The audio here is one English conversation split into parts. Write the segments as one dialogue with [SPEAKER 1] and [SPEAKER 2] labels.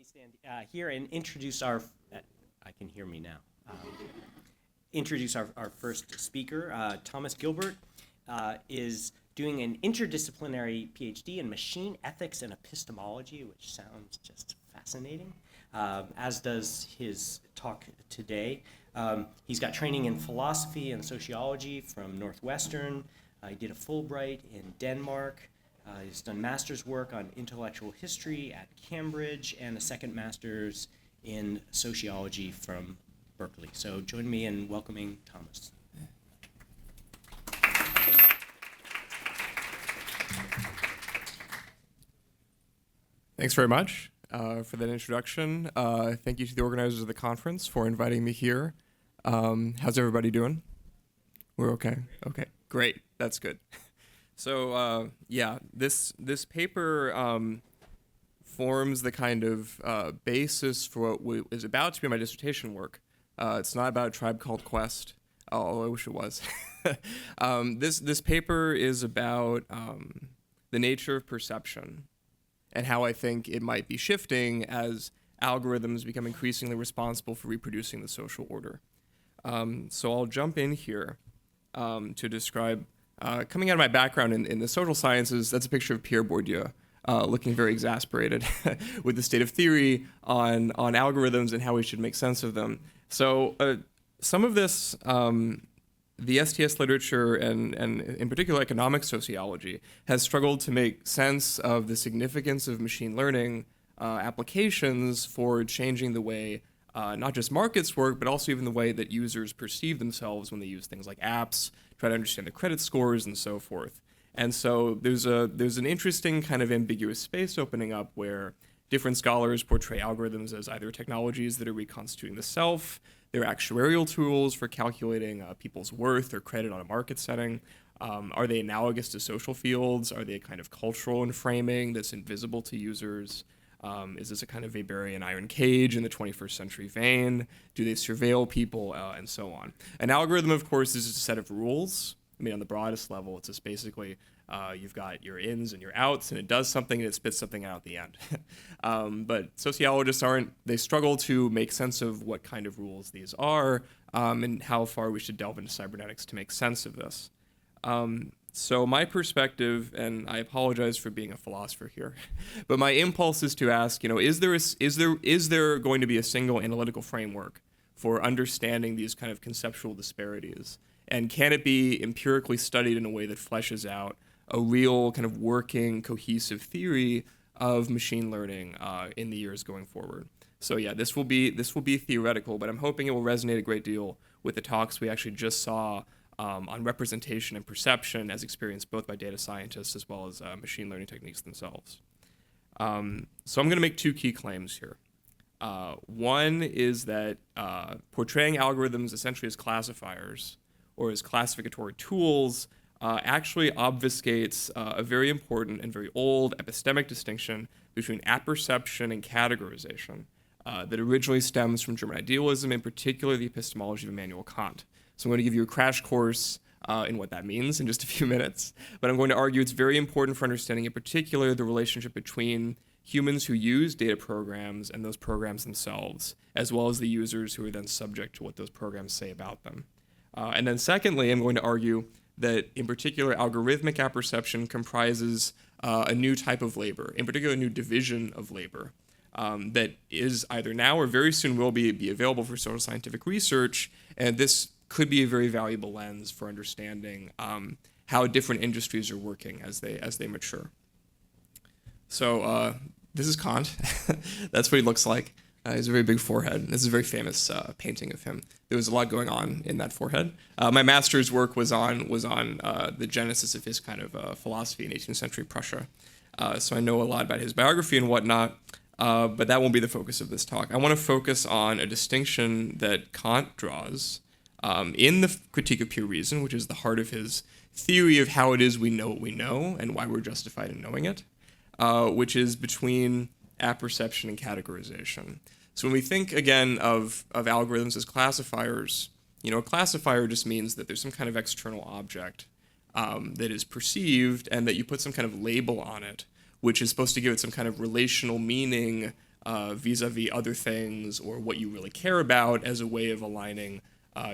[SPEAKER 1] me stand here and introduce our, I can hear me now, introduce our first speaker. Thomas Gilbert is doing an interdisciplinary Ph.D. in machine ethics and epistemology, which sounds just fascinating, as does his talk today. He's got training in philosophy and sociology from Northwestern. He did a Fulbright in Denmark. He's done master's work on intellectual history at Cambridge and a second master's in sociology from Berkeley. So join me in welcoming Thomas.
[SPEAKER 2] Thanks very much for that introduction. Thank you to the organizers of the conference for inviting me here. How's everybody doing? We're okay? Okay, great. That's good. So yeah, this paper forms the kind of basis for what is about to be my dissertation work. It's not about a tribe called Quest, although I wish it was. This paper is about the nature of perception and how I think it might be shifting as algorithms become increasingly responsible for reproducing the social order. So I'll jump in here to describe, coming out of my background in the social sciences, that's a picture of Pierre Bourdieu looking very exasperated with the state of theory on algorithms and how we should make sense of them. So some of this, the STS literature and in particular economic sociology has struggled to make sense of the significance of machine learning applications for changing the way not just markets work, but also even the way that users perceive themselves when they use things like apps, try to understand the credit scores and so forth. And so there's an interesting kind of ambiguous space opening up where different scholars portray algorithms as either technologies that are reconstituting the self, they're actuarial tools for calculating people's worth or credit on a market setting. Are they analogous to social fields? Are they a kind of cultural in framing that's invisible to users? Is this a kind of Weberian iron cage in the 21st century vein? Do they surveil people, and so on? An algorithm, of course, is just a set of rules. I mean, on the broadest level, it's just basically you've got your ins and your outs, and it does something and it spits something out at the end. But sociologists they struggle to make sense of what kind of rules these are and how far we should delve into cybernetics to make sense of this. So my perspective, and I apologize for being a philosopher here, but my impulse is to ask, is there going to be a single analytical framework for understanding these kind of conceptual disparities? And can it be empirically studied in a way that fleshes out a real kind of working, cohesive theory of machine learning in the years going forward? So yeah, this will be theoretical, but I'm hoping it will resonate a great deal with the talks we actually just saw on representation and perception as experienced both by data scientists as well as machine learning techniques themselves. So I'm going to make two key claims here. One is that portraying algorithms essentially as classifiers or as classificatory tools actually obfuscates a very important and very old epistemic distinction between apperception and categorization that originally stems from German idealism, in particular the epistemology of Immanuel Kant. So I'm going to give you a crash course in what that means in just a few minutes, but I'm going to argue it's very important for understanding in particular the relationship between humans who use data programs and those programs themselves, as well as the users who are then subject to what those programs say about them. And then secondly, I'm going to argue that in particular algorithmic apperception comprises a new type of labor, in particular a new division of labor that is either now or very soon will be available for social scientific research, and this could be a very valuable lens for understanding how different industries are working as they mature. So this is Kant. That's what he looks like. He has a very big forehead. This is a very famous painting of him. There was a lot going on in that forehead. My master's work was on the genesis of his kind of philosophy in 18th century Prussia. So I know a lot about his biography and whatnot, but that won't be the focus of this talk. I want to focus on a distinction that Kant draws in the Critique of Pure Reason, which is the heart of his theory of how it is we know what we know and why we're justified in knowing it, which is between apperception and categorization. So when we think, again, of algorithms as classifiers, a classifier just means that there's some kind of external object that is perceived and that you put some kind of label on it, which is supposed to give it some kind of relational meaning vis-a-vis other things or what you really care about as a way of aligning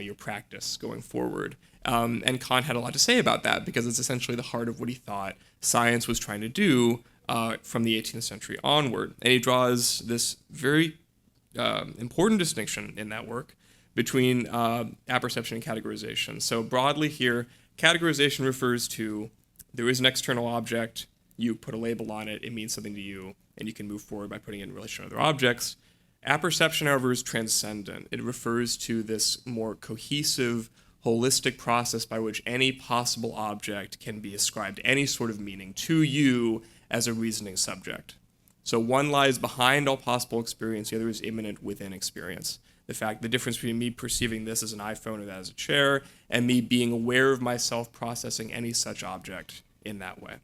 [SPEAKER 2] your practice going forward. And Kant had a lot to say about that because it's essentially the heart of what he thought science was trying to do from the 18th century onward. And he draws this very important distinction in that work between apperception and categorization. So broadly here, categorization refers to there is an external object, you put a label on it, it means something to you, and you can move forward by putting it in relation to other objects. Apperception, however, is transcendent. It refers to this more cohesive, holistic process by which any possible object can be ascribed any sort of meaning to you as a reasoning subject. So one lies behind all possible experience, the other is immanent within experience. The difference between me perceiving this as an iPhone or that as a chair, and me being aware of myself processing any such object in that way.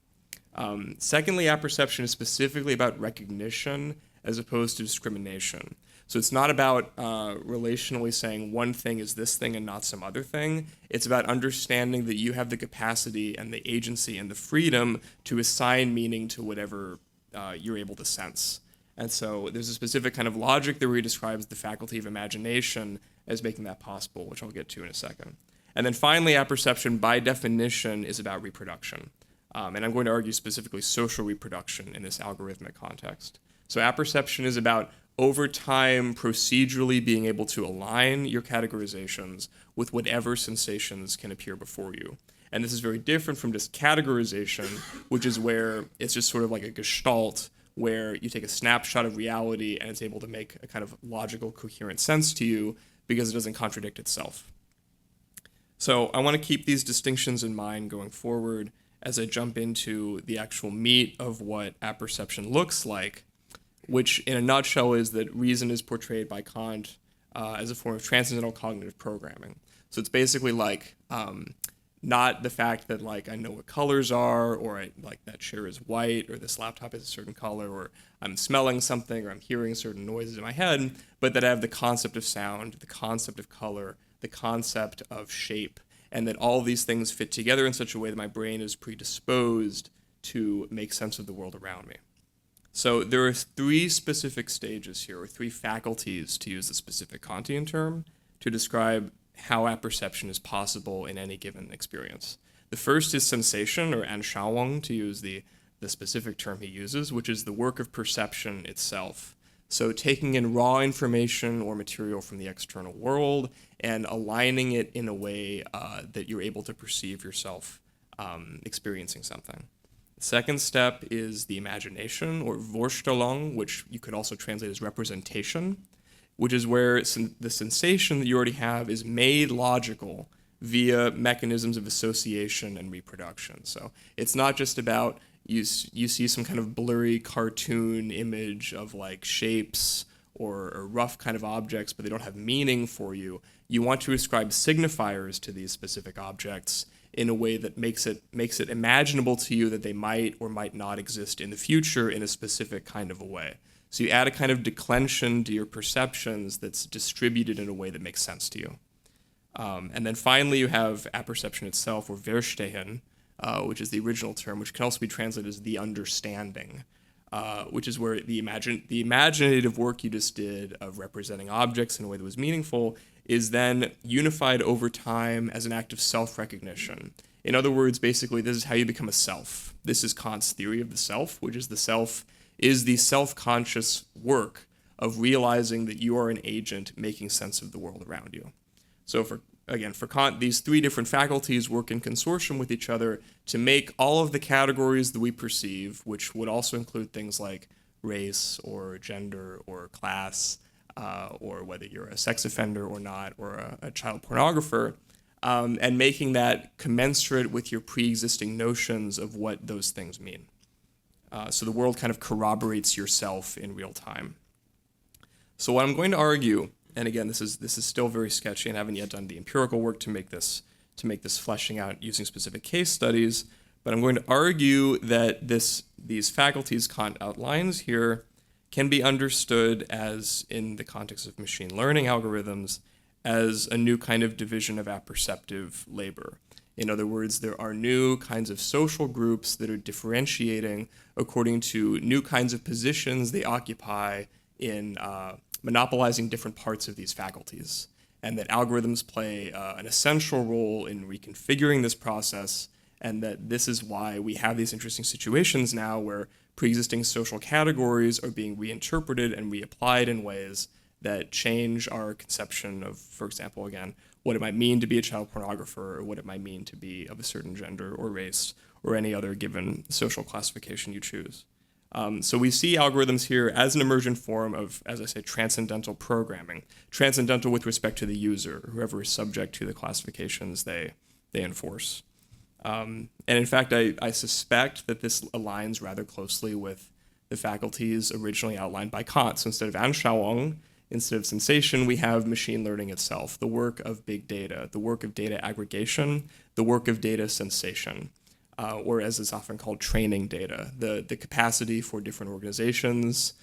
[SPEAKER 2] Secondly, apperception is specifically about recognition as opposed to discrimination. So it's not about relationally saying one thing is this thing and not some other thing. It's about understanding that you have the capacity and the agency and the freedom to assign meaning to whatever you're able to sense. And so there's a specific kind of logic that describes the faculty of imagination as making that possible, which I'll get to in a second. And then finally, apperception, by definition, is about reproduction. And I'm going to argue specifically social reproduction in this algorithmic context. So apperception is about, over time, procedurally being able to align your categorizations with whatever sensations can appear before you. And this is very different from just categorization, which is where it's just sort of like a gestalt, where you take a snapshot of reality and it's able to make a kind of logical, coherent sense to you because it doesn't contradict itself. So I want to keep these distinctions in mind going forward as I jump into the actual meat of what apperception looks like, which in a nutshell is that reason is portrayed by Kant as a form of transcendental cognitive programming. So it's basically like not the fact that like I know what colors are, or like that chair is white, or this laptop is a certain color, or I'm smelling something, or I'm hearing certain noises in my head, but that I have the concept of sound, the concept of color, the concept of shape, and that all these things fit together in such a way that my brain is predisposed to make sense of the world around me. So there are three specific stages here, or three faculties, to use the specific Kantian term, to describe how apperception is possible in any given experience. The first is sensation, or Anschauung, to use the specific term he uses, which is the work of perception itself. So taking in raw information or material from the external world and aligning it in a way that you're able to perceive yourself experiencing something. The second step is the imagination, or Vorstellung, which you could also translate as representation, which is where the sensation that you already have is made logical via mechanisms of association and reproduction. So it's not just about you see some kind of blurry cartoon image of like shapes or rough kind of objects, but they don't have meaning for you. You want to ascribe signifiers to these specific objects in a way that makes it imaginable to you that they might or might not exist in the future in a specific kind of a way. So you add a kind of declension to your perceptions that's distributed in a way that makes sense to you. And then finally you have apperception itself, or Verstehen, which is the original term, which can also be translated as the understanding, which is where the imaginative work you just did of representing objects in a way that was meaningful is then unified over time as an act of self-recognition. In other words, basically, this is how you become a self. This is Kant's theory of the self, which is the self is the self-conscious work of realizing that you are an agent making sense of the world around you. So for Kant, these three different faculties work in consortium with each other to make all of the categories that we perceive, which would also include things like race or gender or class, or whether you're a sex offender or not, or a child pornographer, and making that commensurate with your pre-existing notions of what those things mean. So the world kind of corroborates yourself in real time. So what I'm going to argue, and again, this is still very sketchy and I haven't yet done the empirical work to make this fleshing out using specific case studies, but I'm going to argue that these faculties Kant outlines here can be understood as, in the context of machine learning algorithms, as a new kind of division of apperceptive labor. In other words, there are new kinds of social groups that are differentiating according to new kinds of positions they occupy in monopolizing different parts of these faculties, and that algorithms play an essential role in reconfiguring this process, and that this is why we have these interesting situations now where pre-existing social categories are being reinterpreted and reapplied in ways that change our conception of, for example, again, what it might mean to be a child pornographer, or what it might mean to be of a certain gender or race, or any other given social classification you choose. So we see algorithms here as an emergent form of, as I say, transcendental programming, transcendental with respect to the user, whoever is subject to the classifications they enforce. And in fact, I suspect that this aligns rather closely with the faculties originally outlined by Kant. So instead of Anschauung, instead of sensation, we have machine learning itself, the work of big data, the work of data aggregation, the work of data sensation, or as it's often called, training data, the capacity for different organizations,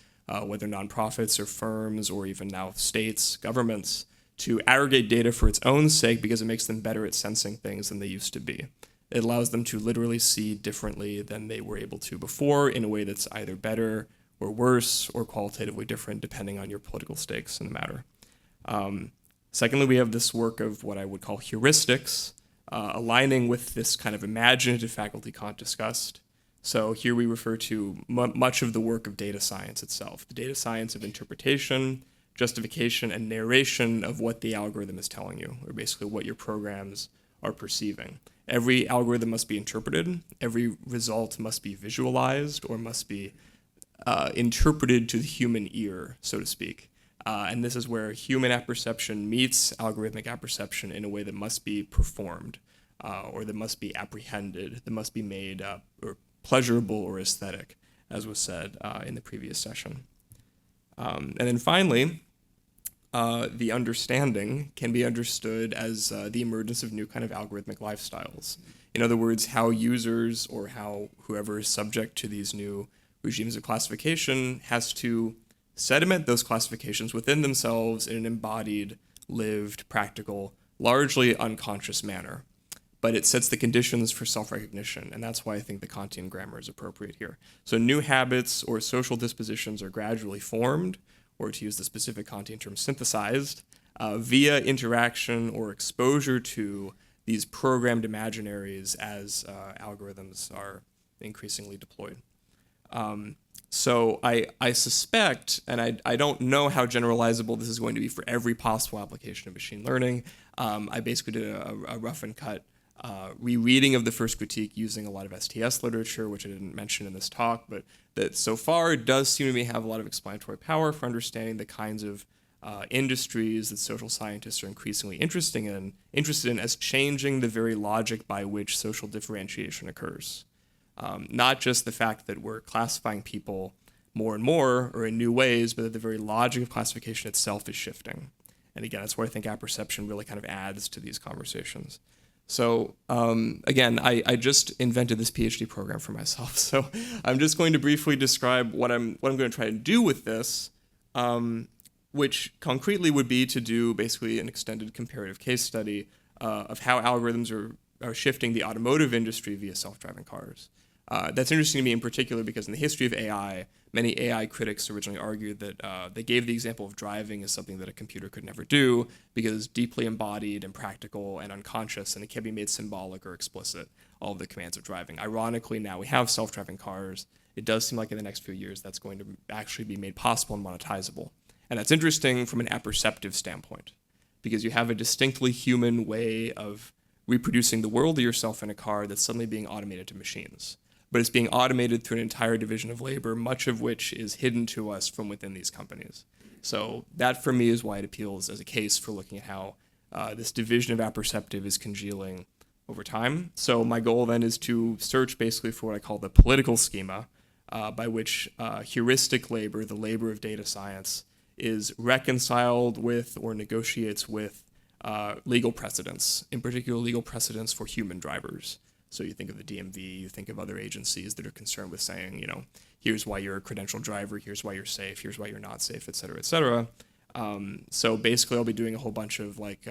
[SPEAKER 2] whether nonprofits or firms or even now states, governments, to aggregate data for its own sake because it makes them better at sensing things than they used to be. It allows them to literally see differently than they were able to before in a way that's either better or worse or qualitatively different depending on your political stakes in the matter. Secondly, we have this work of what I would call heuristics, aligning with this kind of imaginative faculty Kant discussed. So here we refer to much of the work of data science itself, the data science of interpretation, justification, and narration of what the algorithm is telling you, or basically what your programs are perceiving. Every algorithm must be interpreted, every result must be visualized, or must be interpreted to the human ear, so to speak. And this is where human apperception meets algorithmic apperception in a way that must be performed, or that must be apprehended, that must be made or pleasurable or aesthetic, as was said in the previous session. And then finally, the understanding can be understood as the emergence of new kind of algorithmic lifestyles. In other words, how users or how whoever is subject to these new regimes of classification has to sediment those classifications within themselves in an embodied, lived, practical, largely unconscious manner. But it sets the conditions for self-recognition, and that's why I think the Kantian grammar is appropriate here. So new habits or social dispositions are gradually formed, or to use the specific Kantian term, synthesized, via interaction or exposure to these programmed imaginaries as algorithms are increasingly deployed. So I suspect, and I don't know how generalizable this is going to be for every possible application of machine learning. I basically did a rough and cut rereading of the first critique using a lot of STS literature, which I didn't mention in this talk, but that so far it does seem to me have a lot of explanatory power for understanding the kinds of industries that social scientists are increasingly interested in as changing the very logic by which social differentiation occurs. Not just the fact that we're classifying people more and more or in new ways, but that the very logic of classification itself is shifting. And again, that's where I think apperception really kind of adds to these conversations. So again, I just invented this PhD program for myself. So I'm just going to briefly describe what I'm going to try to do with this, which concretely would be to do basically an extended comparative case study of how algorithms are shifting the automotive industry via self-driving cars. That's interesting to me in particular because in the history of AI, many AI critics originally argued that they gave the example of driving as something that a computer could never do because it's deeply embodied and practical and unconscious, and it can be made symbolic or explicit, all of the commands of driving. Ironically, now we have self-driving cars. It does seem like in the next few years that's going to actually be made possible and monetizable. And that's interesting from an apperceptive standpoint because you have a distinctly human way of reproducing the world of yourself in a car that's suddenly being automated to machines. But it's being automated through an entire division of labor, much of which is hidden to us from within these companies. So that, for me, is why it appeals as a case for looking at how this division of apperceptive is congealing over time. So my goal then is to search basically for what I call the political schema by which heuristic labor, the labor of data science, is reconciled with or negotiates with legal precedents, in particular legal precedents for human drivers. So you think of the DMV, you think of other agencies that are concerned with saying, you know, here's why you're a credentialed driver, here's why you're safe, here's why you're not safe, et cetera, et cetera. So basically I'll be doing a whole bunch of like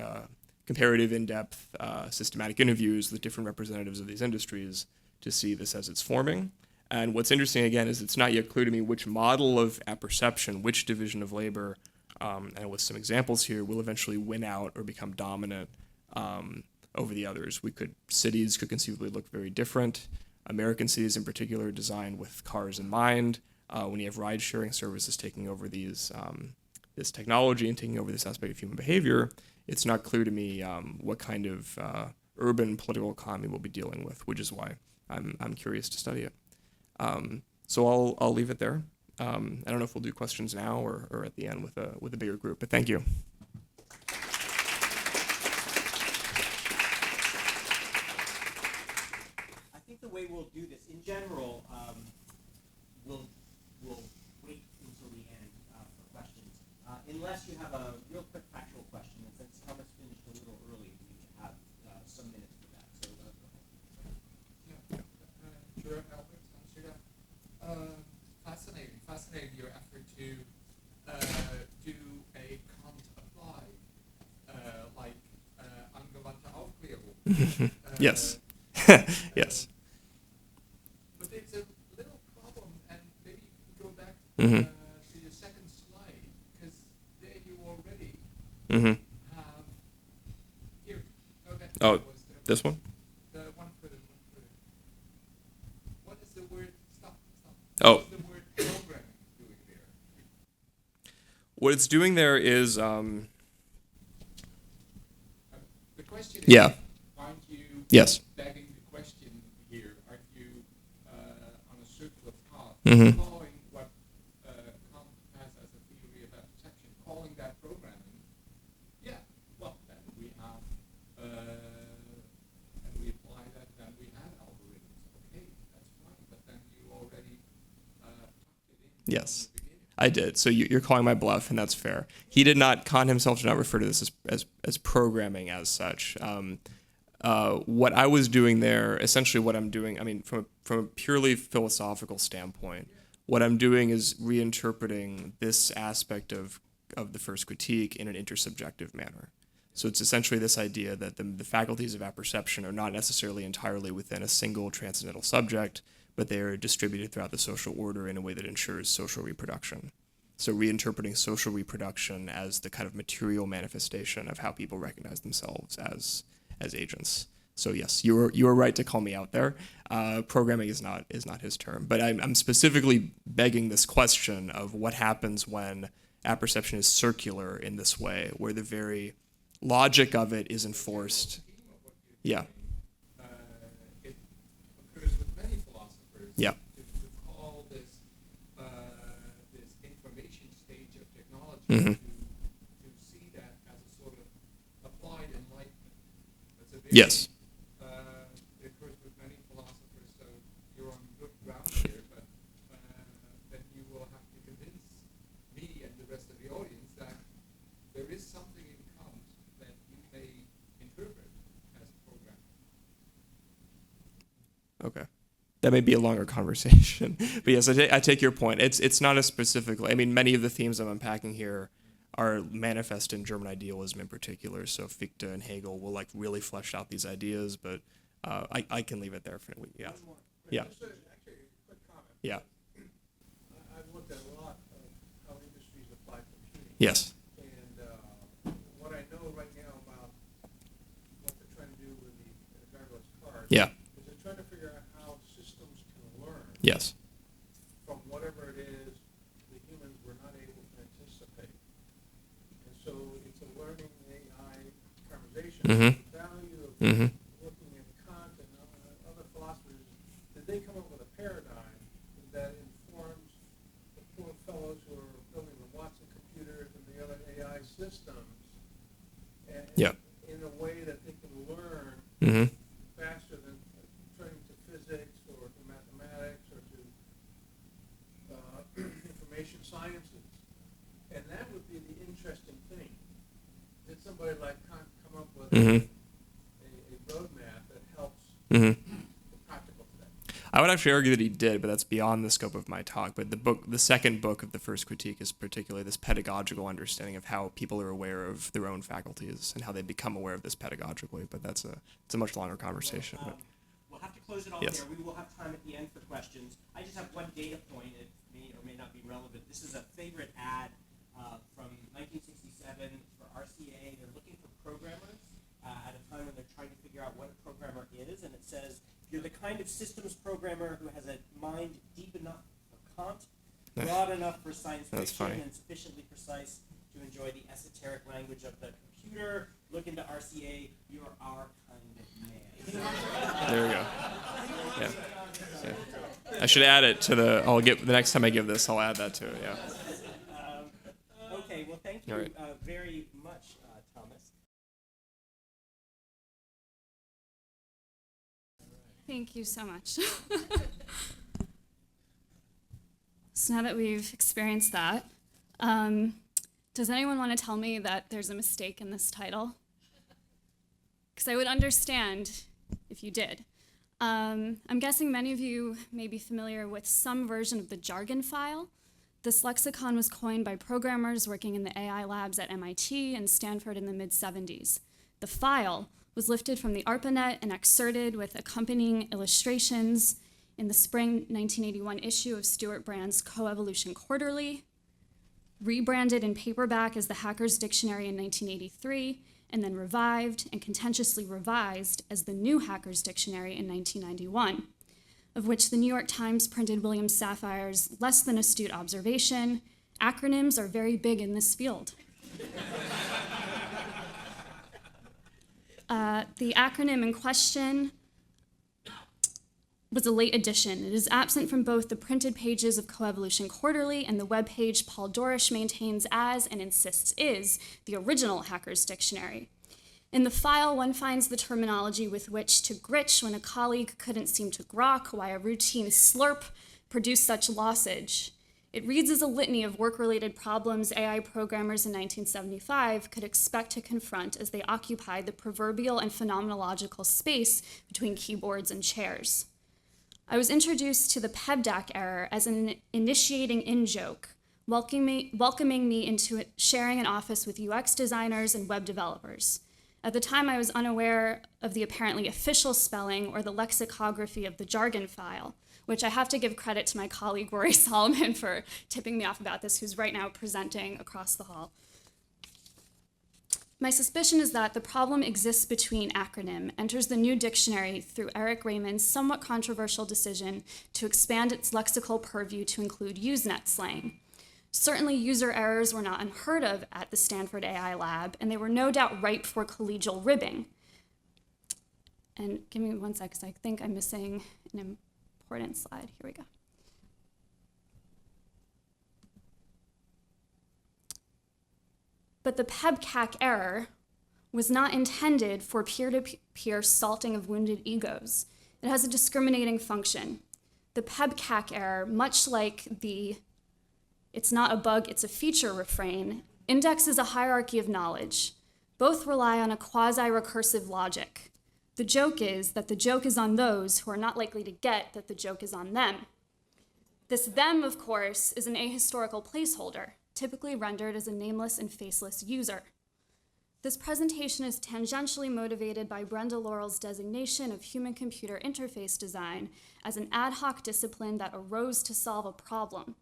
[SPEAKER 2] comparative, in-depth, systematic interviews with different representatives of these industries to see this as it's forming. And what's interesting, again, is it's not yet clear to me which model of apperception, which division of labor, and with some examples here, will eventually win out or become dominant over the others. Cities could conceivably look very different. American cities in particular are designed with cars in mind. When you have ride-sharing services taking over this technology and taking over this aspect of human behavior, it's not clear to me what kind of urban political economy we'll be dealing with, which is why I'm curious to study it. So I'll leave it there. I don't know if we'll do questions now or at the end with a bigger group, but thank you.
[SPEAKER 1] I think the way we'll do this, in general, we'll wait until the end for questions, unless you have a real quick factual question. And since Thomas finished a little early, we have some minutes for that. So go ahead.
[SPEAKER 3] Sure, Albert, fascinating your effort to do a can't apply, like angewandte Aufklärung.
[SPEAKER 2] Yes. Yes.
[SPEAKER 3] But there's a little problem, and maybe you can go back
[SPEAKER 2] Mm-hmm.
[SPEAKER 3] To your second slide, because there you already
[SPEAKER 2] Mm-hmm.
[SPEAKER 3] have here. Okay.
[SPEAKER 2] Oh,
[SPEAKER 3] was the-
[SPEAKER 2] this one?
[SPEAKER 3] The one further. What is the word? Stop.
[SPEAKER 2] Oh.
[SPEAKER 3] What is the word programming doing there?
[SPEAKER 2] What it's doing there is,
[SPEAKER 3] The question is,
[SPEAKER 2] Yeah.
[SPEAKER 3] aren't you
[SPEAKER 2] yes.
[SPEAKER 3] begging the question here? Aren't you on a circular path,
[SPEAKER 2] Mhm.
[SPEAKER 3] following what Kant has as a theory of apperception, calling that programming? Yeah, well, then we have, and we apply that, then we have algorithms. Okay, that's fine, but then you already tucked it in
[SPEAKER 2] Yes.
[SPEAKER 3] from the beginning.
[SPEAKER 2] I did. So you're calling my bluff, and that's fair. Kant himself did not refer to this as programming as such. What I was doing there, essentially what I'm doing, I mean, from a purely philosophical standpoint, what I'm doing is reinterpreting this aspect of the first critique in an intersubjective manner. So it's essentially this idea that the faculties of apperception are not necessarily entirely within a single transcendental subject, but they are distributed throughout the social order in a way that ensures social reproduction. So reinterpreting social reproduction as the kind of material manifestation of how people recognize themselves as agents. So yes, you are right to call me out there. Programming is not his term, but I'm specifically begging this question of what happens when apperception is circular in this way, where the very logic of it is enforced. Yeah.
[SPEAKER 3] It occurs with many philosophers.
[SPEAKER 2] Yeah.
[SPEAKER 3] To call this information stage of technology
[SPEAKER 2] Mhm.
[SPEAKER 3] to see that as a sort of applied enlightenment. That's a very,
[SPEAKER 2] Yes.
[SPEAKER 3] It occurs with many philosophers, so you're on good ground here, but then you will have to convince me and the rest of the audience that there is something in Kant that you may interpret as programming.
[SPEAKER 2] Okay. That may be a longer conversation, but yes, I take your point. It's not as specifically. I mean, many of the themes I'm unpacking here are manifest in German idealism in particular. So Fichte and Hegel will like really flesh out these ideas, but I can leave it there for yeah.
[SPEAKER 4] One more.
[SPEAKER 2] Yeah.
[SPEAKER 4] Just actually a quick comment.
[SPEAKER 2] Yeah.
[SPEAKER 4] I've looked at a lot of how industries apply computing.
[SPEAKER 2] Yes.
[SPEAKER 4] And what I know right now about what they're trying to do with the driverless cars
[SPEAKER 2] Yeah.
[SPEAKER 4] is they're trying to figure out how systems can learn
[SPEAKER 2] Yes.
[SPEAKER 4] from whatever it is the humans were not able to anticipate. And so it's a learning AI conversation.
[SPEAKER 2] Mhm.
[SPEAKER 4] The value of
[SPEAKER 2] Mhm.
[SPEAKER 4] looking at Kant and other philosophers, did they come up with a paradigm that informs the poor fellows who are building the Watson computers and the other AI systems and
[SPEAKER 2] Yeah.
[SPEAKER 4] in a way that they can learn
[SPEAKER 2] Mhm.
[SPEAKER 4] faster than turning to physics or to mathematics or to information sciences. And that would be the interesting thing. Did somebody like Kant come up with
[SPEAKER 2] Mhm.
[SPEAKER 4] a roadmap that helps
[SPEAKER 2] Mhm.
[SPEAKER 4] the practical today?
[SPEAKER 2] I would actually argue that he did, but that's beyond the scope of my talk. But the second book of the first critique is particularly this pedagogical understanding of how people are aware of their own faculties and how they become aware of this pedagogically. But it's a much longer conversation. But
[SPEAKER 1] We'll have to close it off
[SPEAKER 2] Yes.
[SPEAKER 1] there. We will have time at the end for questions. I just have one data point. It may or may not be relevant. This is a favorite ad from 1967 for RCA. They're looking for programmers at a time when they're trying to figure out what a programmer is, and it says, you're the kind of systems programmer who has a mind deep enough for Kant, broad enough for science
[SPEAKER 2] That's
[SPEAKER 1] fiction,
[SPEAKER 2] funny.
[SPEAKER 1] and sufficiently precise to enjoy the esoteric language of the computer. Look into RCA, you're our kind of man.
[SPEAKER 2] There we go. Yeah. I should add it to the next time I give this, I'll add that to it, yeah.
[SPEAKER 1] Okay, well, thank you
[SPEAKER 2] All right.
[SPEAKER 1] very much, Thomas.
[SPEAKER 5] Thank you so much. So now that we've experienced that, does anyone want to tell me that there's a mistake in this title? Because I would understand if you did. I'm guessing many of you may be familiar with some version of the jargon file. This lexicon was coined by programmers working in the AI labs at MIT and Stanford in the mid-70s. The file was lifted from the ARPANET and excerpted with accompanying illustrations in the spring 1981 issue of Stuart Brand's Coevolution Quarterly, rebranded in paperback as the Hacker's Dictionary in 1983, and then revived and contentiously revised as the New Hacker's Dictionary in 1991, of which the New York Times printed William Safire's less than astute observation, acronyms are very big in this field. The acronym in question was a late addition. It is absent from both the printed pages of Coevolution Quarterly and the webpage Paul Dorish maintains as, and insists is, the original Hacker's Dictionary. In the file, one finds the terminology with which to gritch when a colleague couldn't seem to grok why a routine slurp produced such lossage. It reads as a litany of work-related problems AI programmers in 1975 could expect to confront as they occupied the proverbial and phenomenological space between keyboards and chairs. I was introduced to the PEBDAC error as an initiating in-joke, welcoming me into sharing an office with UX designers and web developers. At the time, I was unaware of the apparently official spelling or the lexicography of the jargon file, which I have to give credit to my colleague Rory Solomon for tipping me off about this, who's right now presenting across the hall. My suspicion is that the problem exists between acronym enters the new dictionary through Eric Raymond's somewhat controversial decision to expand its lexical purview to include Usenet slang. Certainly, user errors were not unheard of at the Stanford AI lab, and they were no doubt ripe for collegial ribbing. And give me one sec, because I think I'm missing an important slide. Here we go. But the PEBDAC error was not intended for peer-to-peer salting of wounded egos. It has a discriminating function. The PEBDAC error, much like the "it's not a bug, it's a feature" refrain, indexes a hierarchy of knowledge. Both rely on a quasi-recursive logic. The joke is that the joke is on those who are not likely to get that the joke is on them. This them, of course, is an ahistorical placeholder, typically rendered as a nameless and faceless user. This presentation is tangentially motivated by Brenda Laurel's designation of human-computer interface design as an ad hoc discipline that arose to solve a problem.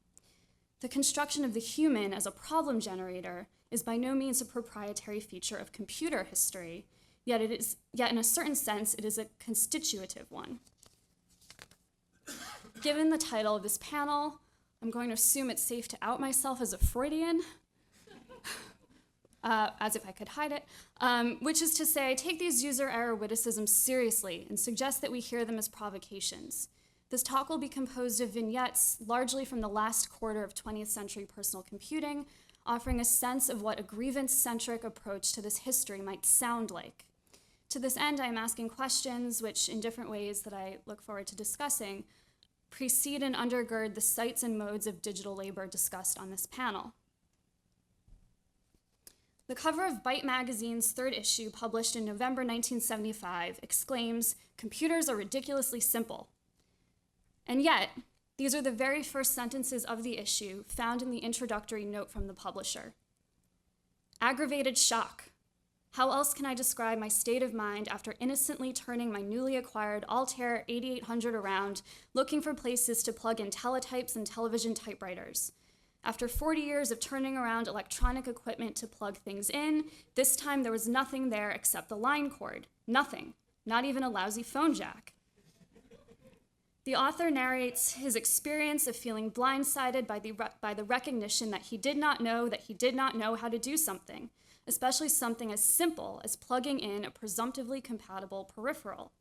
[SPEAKER 5] The construction of the human as a problem generator is by no means a proprietary feature of computer history, yet in a certain sense, it is a constitutive one. Given the title of this panel, I'm going to assume it's safe to out myself as a Freudian, as if I could hide it, which is to say, I take these user error witticisms seriously and suggest that we hear them as provocations. This talk will be composed of vignettes largely from the last quarter of 20th century personal computing, offering a sense of what a grievance-centric approach to this history might sound like. To this end, I am asking questions which, in different ways that I look forward to discussing, precede and undergird the sites and modes of digital labor discussed on this panel. The cover of Byte magazine's third issue, published in November 1975, exclaims, "Computers are ridiculously simple." And yet, these are the very first sentences of the issue found in the introductory note from the publisher. Aggravated shock. How else can I describe my state of mind after innocently turning my newly acquired Altair 8800 around, looking for places to plug in teletypes and television typewriters? After 40 years of turning around electronic equipment to plug things in, this time there was nothing there except the line cord. Nothing. Not even a lousy phone jack. The author narrates his experience of feeling blindsided by the recognition that he did not know how to do something, especially something as simple as plugging in a presumptively compatible peripheral.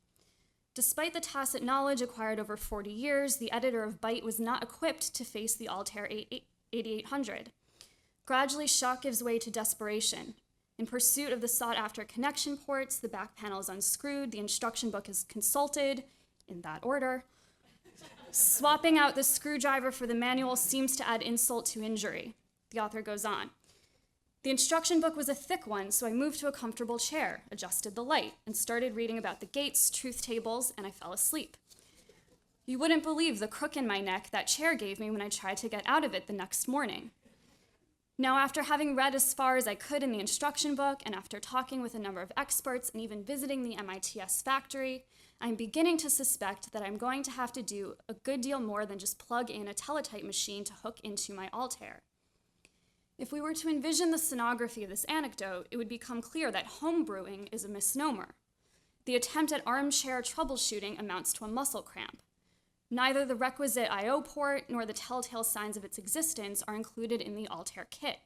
[SPEAKER 5] Despite the tacit knowledge acquired over 40 years, the editor of Byte was not equipped to face the Altair 8800. Gradually, shock gives way to desperation. In pursuit of the sought-after connection ports, the back panel is unscrewed, the instruction book is consulted, in that order. Swapping out the screwdriver for the manual seems to add insult to injury. The author goes on. The instruction book was a thick one, so I moved to a comfortable chair, adjusted the light, and started reading about the gates, truth tables, and I fell asleep. You wouldn't believe the crook in my neck that chair gave me when I tried to get out of it the next morning. Now, after having read as far as I could in the instruction book, and after talking with a number of experts and even visiting the MITS factory, I'm beginning to suspect that I'm going to have to do a good deal more than just plug in a teletype machine to hook into my Altair. If we were to envision the scenography of this anecdote, it would become clear that homebrewing is a misnomer. The attempt at armchair troubleshooting amounts to a muscle cramp. Neither the requisite I/O port nor the telltale signs of its existence are included in the Altair kit.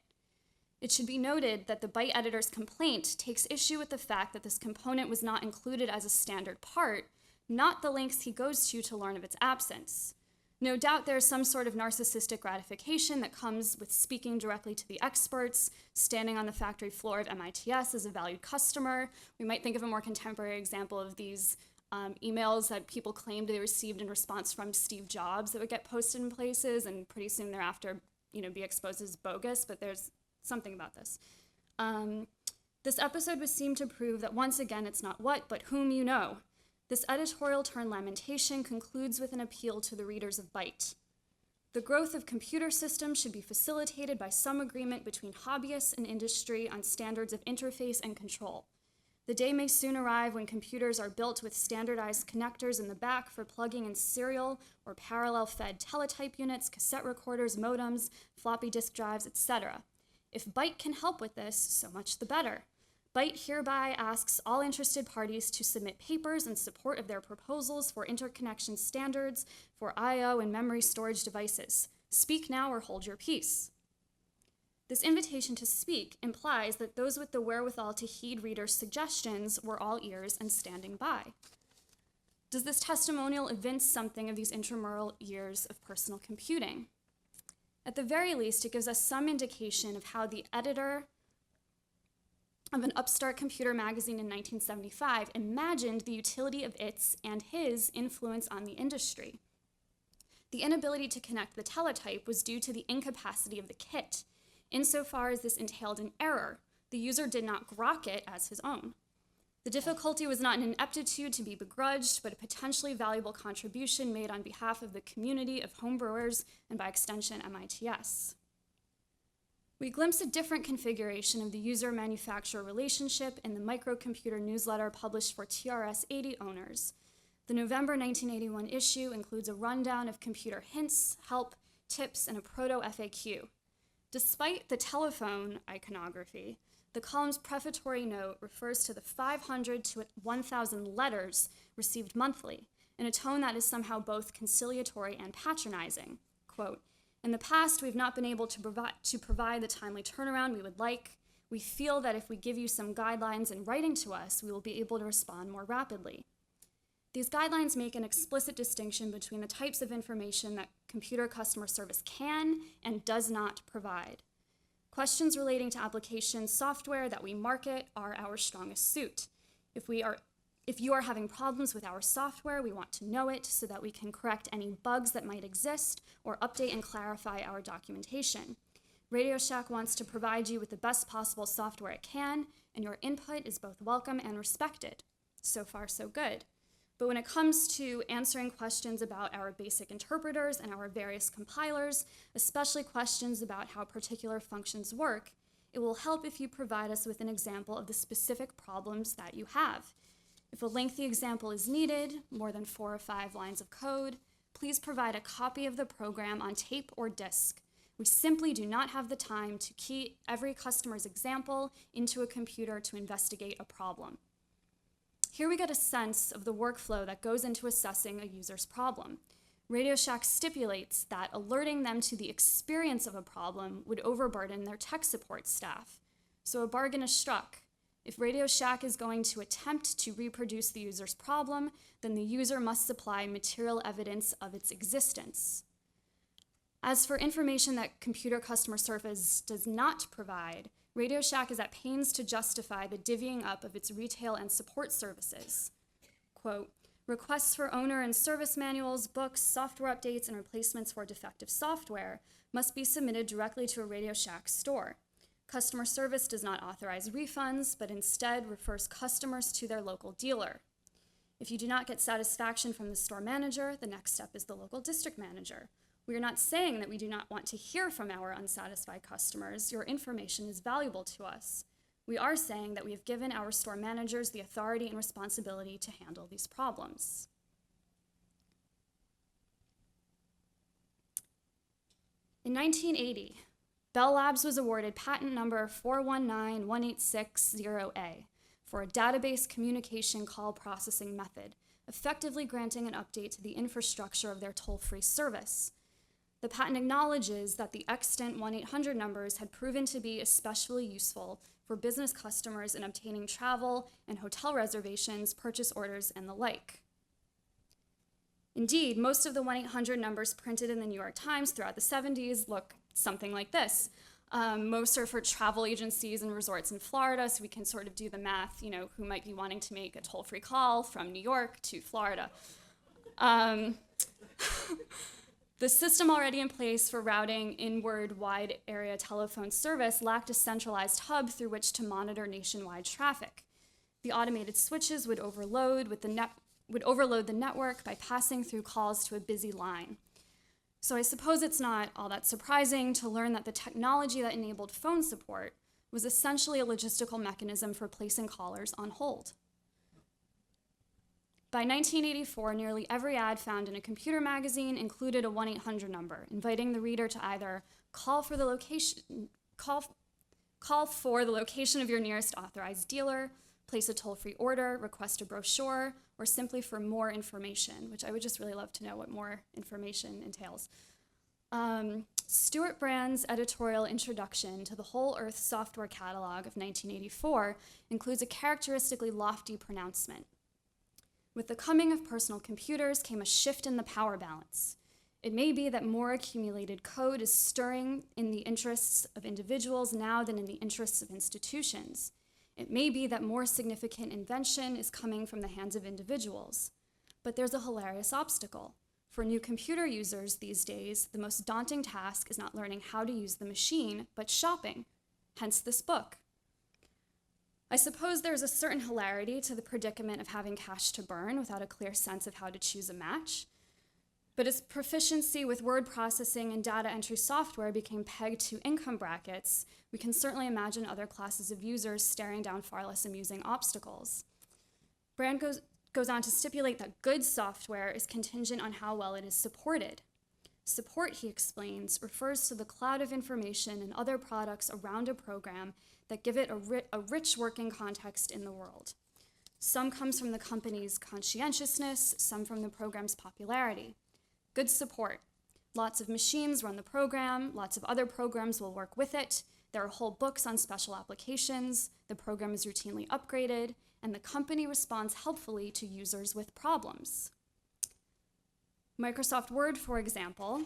[SPEAKER 5] It should be noted that the Byte editor's complaint takes issue with the fact that this component was not included as a standard part, not the lengths he goes to learn of its absence. No doubt there is some sort of narcissistic gratification that comes with speaking directly to the experts, standing on the factory floor of MITS as a valued customer. We might think of a more contemporary example of these emails that people claimed they received in response from Steve Jobs that would get posted in places and pretty soon thereafter, be exposed as bogus, but there's something about this. This episode would seem to prove that once again, it's not what, but whom you know. This editorial turn lamentation concludes with an appeal to the readers of Byte. The growth of computer systems should be facilitated by some agreement between hobbyists and industry on standards of interface and control. The day may soon arrive when computers are built with standardized connectors in the back for plugging in serial or parallel-fed teletype units, cassette recorders, modems, floppy disk drives, etc. If Byte can help with this, so much the better. Byte hereby asks all interested parties to submit papers in support of their proposals for interconnection standards for I/O and memory storage devices. Speak now or hold your peace. This invitation to speak implies that those with the wherewithal to heed readers' suggestions were all ears and standing by. Does this testimonial evince something of these intramural years of personal computing? At the very least, it gives us some indication of how the editor of an upstart computer magazine in 1975 imagined the utility of its and his influence on the industry. The inability to connect the teletype was due to the incapacity of the kit. Insofar as this entailed an error, the user did not grok it as his own. The difficulty was not an ineptitude to be begrudged, but a potentially valuable contribution made on behalf of the community of homebrewers and by extension MITS. We glimpse a different configuration of the user-manufacturer relationship in the microcomputer newsletter published for TRS-80 owners. The November 1981 issue includes a rundown of computer hints, help, tips, and a proto-FAQ. Despite the telephone iconography, the column's prefatory note refers to the 500 to 1,000 letters received monthly, in a tone that is somehow both conciliatory and patronizing. Quote, "In the past, we've not been able to provide the timely turnaround we would like. We feel that if we give you some guidelines in writing to us, we will be able to respond more rapidly." These guidelines make an explicit distinction between the types of information that computer customer service can and does not provide. Questions relating to application software that we market are our strongest suit. If you are having problems with our software, we want to know it so that we can correct any bugs that might exist or update and clarify our documentation. Radio Shack wants to provide you with the best possible software it can, and your input is both welcome and respected. So far, so good. But when it comes to answering questions about our basic interpreters and our various compilers, especially questions about how particular functions work, It will help if you provide us with an example of the specific problems that you have. If a lengthy example is needed, more than 4 or 5 lines of code, please provide a copy of the program on tape or disk. We simply do not have the time to key every customer's example into a computer to investigate a problem. Here we get a sense of the workflow that goes into assessing a user's problem. Radio Shack stipulates that alerting them to the experience of a problem would overburden their tech support staff. So a bargain is struck. If Radio Shack is going to attempt to reproduce the user's problem, then the user must supply material evidence of its existence. As for information that computer customer service does not provide, Radio Shack is at pains to justify the divvying up of its retail and support services. Quote, requests for owner and service manuals, books, software updates, and replacements for defective software must be submitted directly to a Radio Shack store. Customer service does not authorize refunds, but instead refers customers to their local dealer. If you do not get satisfaction from the store manager, the next step is the local district manager. We are not saying that we do not want to hear from our unsatisfied customers. Your information is valuable to us. We are saying that we have given our store managers the authority and responsibility to handle these problems. In 1980, Bell Labs was awarded patent number 4191860A for a database communication call processing method, effectively granting an update to the infrastructure of their toll-free service. The patent acknowledges that the extant 1-800 numbers had proven to be especially useful for business customers in obtaining travel and hotel reservations, purchase orders, and the like. Indeed, most of the 1-800 numbers printed in the New York Times throughout the 70s look something like this. Most are for travel agencies and resorts in Florida, so we can sort of do the math, who might be wanting to make a toll-free call from New York to Florida. The system already in place for routing inward wide area telephone service lacked a centralized hub through which to monitor nationwide traffic. The automated switches would overload the network by passing through calls to a busy line. So I suppose it's not all that surprising to learn that the technology that enabled phone support was essentially a logistical mechanism for placing callers on hold. By 1984, nearly every ad found in a computer magazine included a 1-800 number, inviting the reader to either call for the location of your nearest authorized dealer, place a toll-free order, request a brochure, or simply for more information, which I would just really love to know what more information entails. Stuart Brand's editorial introduction to the Whole Earth Software Catalog of 1984 includes a characteristically lofty pronouncement. With the coming of personal computers came a shift in the power balance. It may be that more accumulated code is stirring in the interests of individuals now than in the interests of institutions. It may be that more significant invention is coming from the hands of individuals. But there's a hilarious obstacle. For new computer users these days, the most daunting task is not learning how to use the machine, but shopping, hence this book. I suppose there's a certain hilarity to the predicament of having cash to burn without a clear sense of how to choose a match. But as proficiency with word processing and data entry software became pegged to income brackets, we can certainly imagine other classes of users staring down far less amusing obstacles. Brand goes on to stipulate that good software is contingent on how well it is supported. Support, he explains, refers to the cloud of information and other products around a program that give it a rich working context in the world. Some comes from the company's conscientiousness, some from the program's popularity. Good support. Lots of machines run the program, lots of other programs will work with it, there are whole books on special applications, the program is routinely upgraded, and the company responds helpfully to users with problems. Microsoft Word, for example,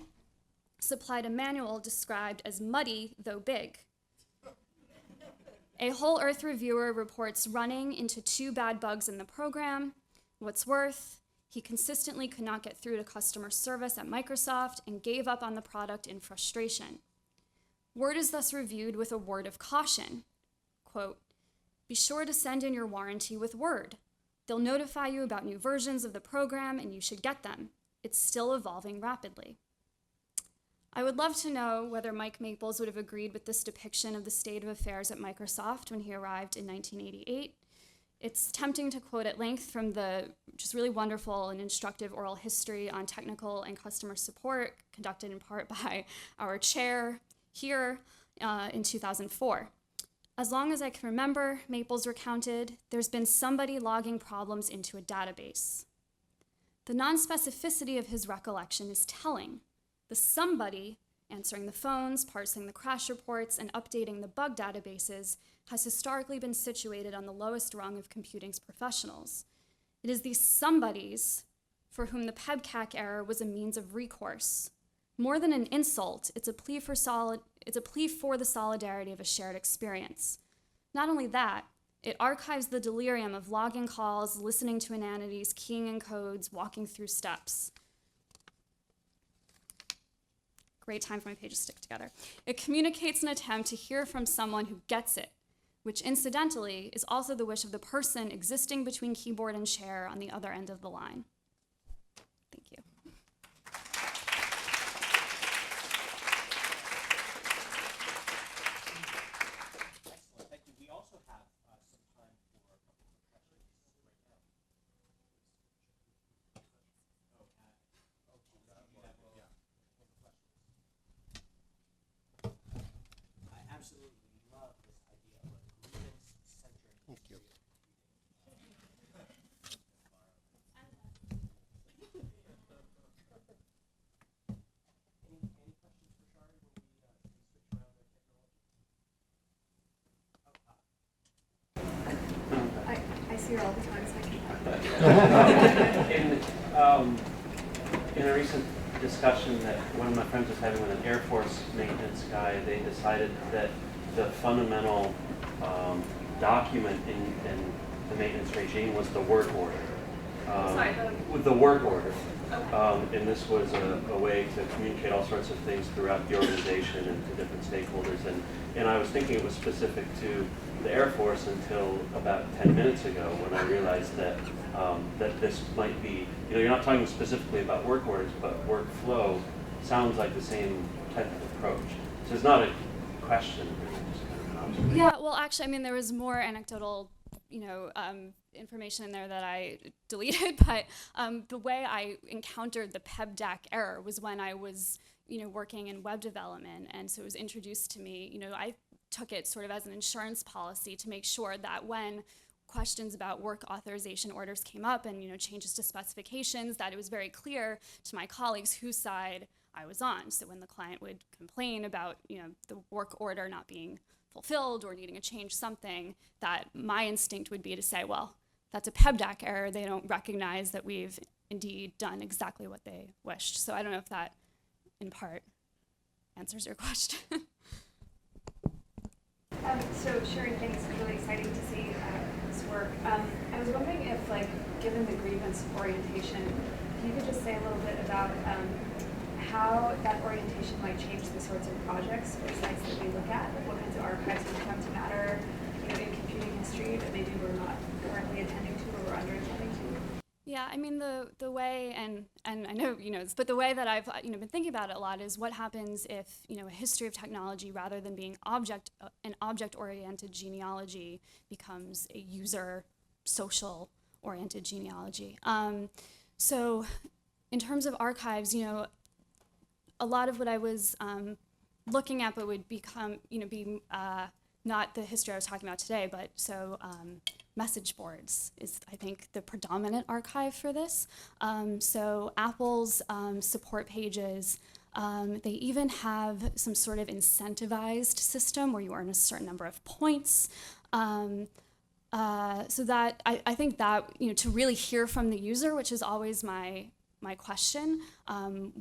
[SPEAKER 5] supplied a manual described as muddy, though big. A Whole Earth reviewer reports running into 2 bad bugs in the program. What's worse, he consistently could not get through to customer service at Microsoft and gave up on the product in frustration. Word is thus reviewed with a word of caution. Quote, be sure to send in your warranty with Word. They'll notify you about new versions of the program and you should get them. It's still evolving rapidly. I would love to know whether Mike Maples would have agreed with this depiction of the state of affairs at Microsoft when he arrived in 1988. It's tempting to quote at length from the just really wonderful and instructive oral history on technical and customer support conducted in part by our chair here in 2004. As long as I can remember, Maples recounted, there's been somebody logging problems into a database. The non-specificity of his recollection is telling. The somebody, answering the phones, parsing the crash reports, and updating the bug databases, has historically been situated on the lowest rung of computing's professionals. It is these somebodies for whom the PEBDAC error was a means of recourse. More than an insult, it's a plea for the solidarity of a shared experience. Not only that, it archives the delirium of logging calls, listening to inanities, keying in codes, walking through steps. Great time for my pages to stick together. It communicates an attempt to hear from someone who gets it, which incidentally is also the wish of the person existing between keyboard and chair on the other end of the line. Thank you.
[SPEAKER 1] Excellent, thank you. We also have some time for a couple of questions right now. I absolutely love this idea of a grievance-centered history of Any questions for Shari when we switch around the technology?
[SPEAKER 6] I see her all the time, so I can.
[SPEAKER 7] In a recent discussion that one of my friends was having with an Air Force maintenance guy, they decided that the fundamental document in the maintenance regime was the work order. With the work order. And this was a way to communicate all sorts of things throughout the organization and to different stakeholders. And I was thinking it was specific to the Air Force until about 10 minutes ago when I realized that that this might be, you're not talking specifically about work orders, but workflow sounds like the same type of approach. So it's not a question, really, just kind of an observation.
[SPEAKER 5] Yeah, well, actually, I mean, there was more anecdotal, information in there that I deleted, but the way I encountered the PEBDAC error was when I was, working in web development, and so it was introduced to me. I took it sort of as an insurance policy to make sure that when questions about work authorization orders came up and changes to specifications, that it was very clear to my colleagues whose side I was on. So when the client would complain about the work order not being fulfilled or needing to change something, that my instinct would be to say, well, that's a PEBDAC error. They don't recognize that we've indeed done exactly what they wished. So I don't know if that in part answers your question.
[SPEAKER 6] So Shari, thanks. It's really exciting to see this work. I was wondering if, given the grievance orientation, if you could just say a little bit about how that orientation might change the sorts of projects or sites that we look at, what kinds of archives would come to matter, in computing history that maybe we're not currently attending to or we're under attending to.
[SPEAKER 5] Yeah, I mean, the way, and I know you know this, but the way that I've been thinking about it a lot is what happens if a history of technology, rather than being an object-oriented genealogy, becomes a user social-oriented genealogy. So in terms of archives, a lot of what I was looking at, but would become, be not the history I was talking about today, but so message boards is, I think, the predominant archive for this. So Apple's support pages, they even have some sort of incentivized system where you earn a certain number of points. So that, I think that, to really hear from the user, which is always my question,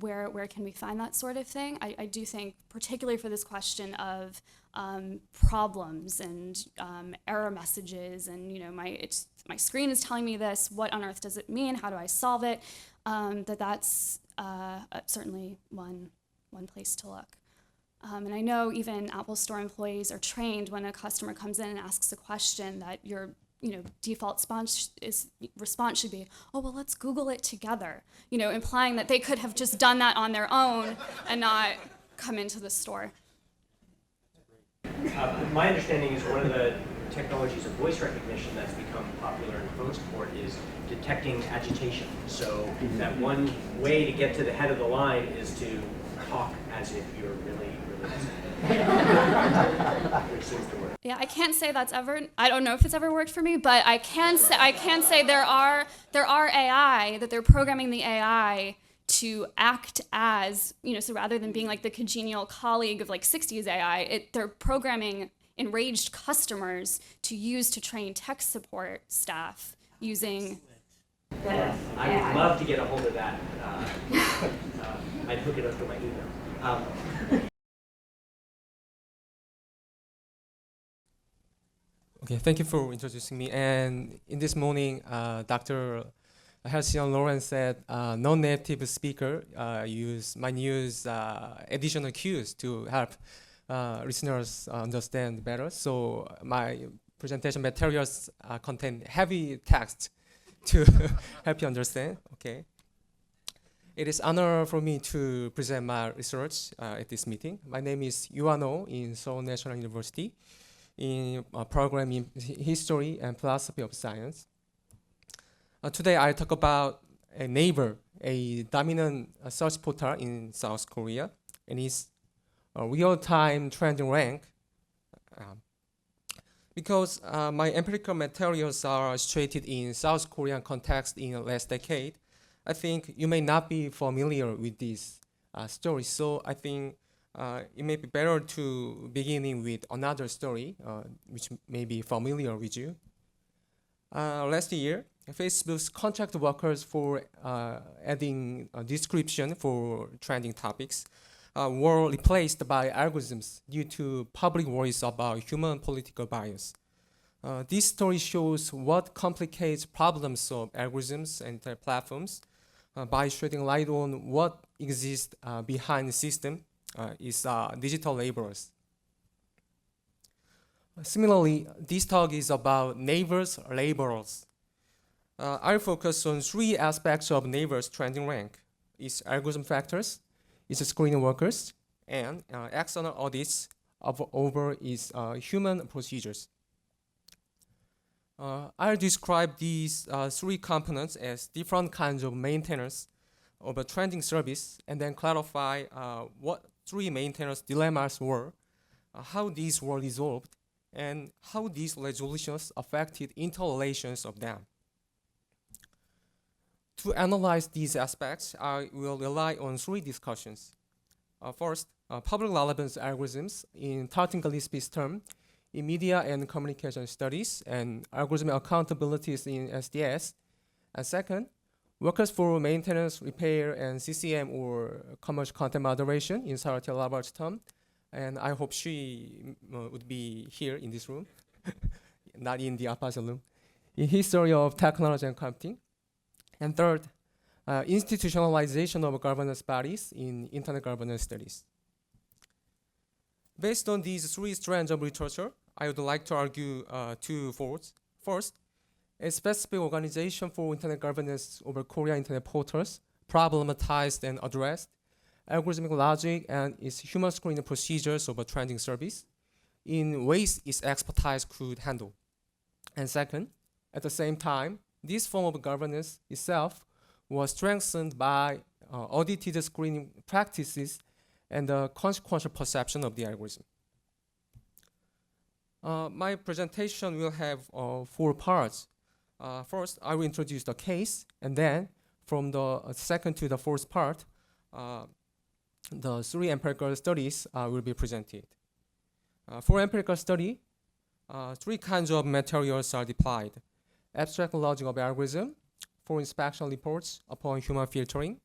[SPEAKER 5] where can we find that sort of thing? I do think, particularly for this question of problems and error messages, and my screen is telling me this. What on earth does it mean? How do I solve it? That's certainly one place to look. And I know even Apple Store employees are trained when a customer comes in and asks a question that your default response should be, oh, well, let's Google it together, implying that they could have just done that on their own and not come into the store.
[SPEAKER 1] My understanding is one of the technologies of voice recognition that's become popular in phone support is detecting agitation. So that one way to get to the head of the line is to talk as if you're really which seems to work.
[SPEAKER 5] Yeah, I can't say that's ever. I don't know if it's ever worked for me, but I can say there are AI that they're programming the AI to act as, so rather than being like the congenial colleague of like 60s AI, they're programming enraged customers to use to train tech support staff using.
[SPEAKER 1] Yes, I would love to get a hold of that. I'd hook it up to my email.
[SPEAKER 8] Okay, thank you for introducing me. And in this morning, Dr. Halcyon Lawrence said non-native speaker might use additional cues to help listeners understand better. So my presentation materials contain heavy text to help you understand. Okay. It is honor for me to present my research at this meeting. My name is Yoehan Oh in Seoul National University in a program in History and Philosophy of Science. Today I talk about a Naver, a dominant search portal in South Korea, and its real-time trending rank. Because my empirical materials are situated in South Korean context in the last decade, I think you may not be familiar with this story. So I think it may be better to beginning with another story, which may be familiar with you. Last year, Facebook's contract workers for adding a description for trending topics were replaced by algorithms due to public worries about human political bias. This story shows what complicates problems of algorithms and their platforms by shedding light on what exists behind the system is digital laborers. Similarly, this talk is about Naver's laborers. I'll focus on three aspects of Naver's trending rank: its algorithm factors, its screening workers, and external audits over its human procedures. I'll describe these three components as different kinds of maintenance of a trending service, and then clarify what three maintenance dilemmas were, how these were resolved, and how these resolutions affected interrelations of them. To analyze these aspects, I will rely on three discussions. First, public relevance algorithms in Tarleton Gillespie's term in media and communication studies and algorithmic accountabilities in SDS. And second, workers for maintenance, repair, and CCM or commercial content moderation in Sarah Labar's term. And I hope she would be here in this room, not in the opposite room, in history of technology and computing. And third, institutionalization of governance bodies in internet governance studies. Based on these three strands of literature, I would like to argue two thoughts. First, a specific organization for internet governance over Korean internet portals problematized and addressed algorithmic logic and its human screening procedures of a trending service in ways its expertise could handle. And second, at the same time, this form of governance itself was strengthened by audited screening practices and the consequential perception of the algorithm. My presentation will have 4 parts. First, I will introduce the case, and then from the second to the fourth part, the 3 empirical studies will be presented. For empirical study, 3 kinds of materials are deployed: abstract logic of algorithm for inspection reports upon human filtering,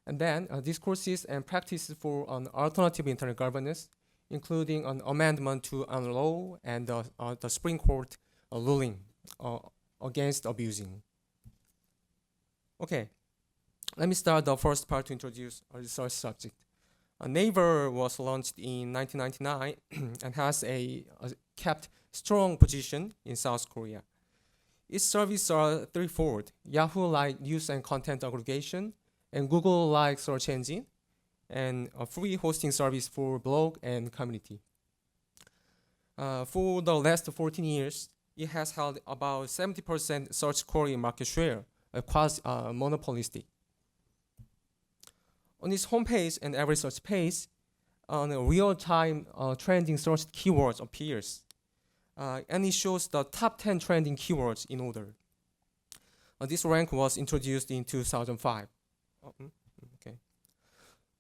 [SPEAKER 8] and then discourses and practices for an alternative internet governance, including an amendment to a law and the Supreme Court ruling against abusing. Okay, let me start the first part to introduce a research subject. Naver was launched in 1999 and has kept strong position in South Korea. Its services are threefold: Yahoo-like news and content aggregation, and Google-like search engine, and a free hosting service for blog and community. For the last 14 years, it has held about 70% search query market share, quasi monopolistic. On its homepage and every search page, on a real-time trending search keywords appears, and it shows the top 10 trending keywords in order. This rank was introduced in 2005. Okay.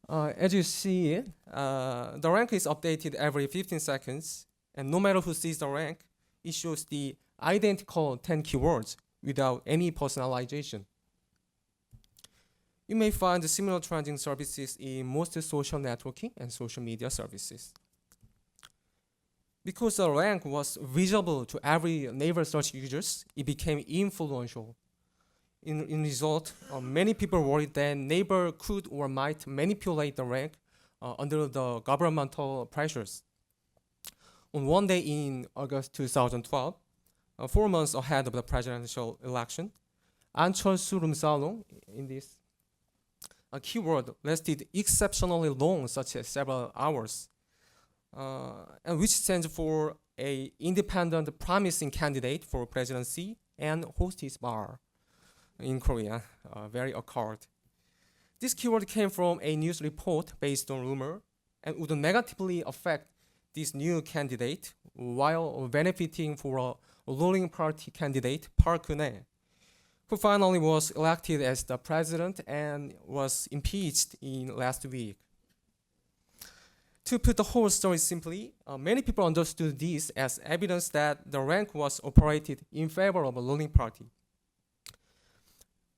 [SPEAKER 8] As you see it, the rank is updated every 15 seconds, and no matter who sees the rank, it shows the identical 10 keywords without any personalization. You may find similar trending services in most social networking and social media services. Because the rank was visible to every Naver search users, it became influential. In result, many people worried that Naver could or might manipulate the rank under the governmental pressures. On one day in August 2012, 4 months ahead of the presidential election, 안철수 룸살롱, in this, a keyword lasted exceptionally long, such as several hours, and which stands for a independent promising candidate for presidency and hostess bar in Korea, very occurred. This keyword came from a news report based on rumor and would negatively affect this new candidate while benefiting for a ruling party candidate, Park Geun-hye, who finally was elected as the president and was impeached in last week. To put the whole story simply, many people understood this as evidence that the rank was operated in favor of a ruling party.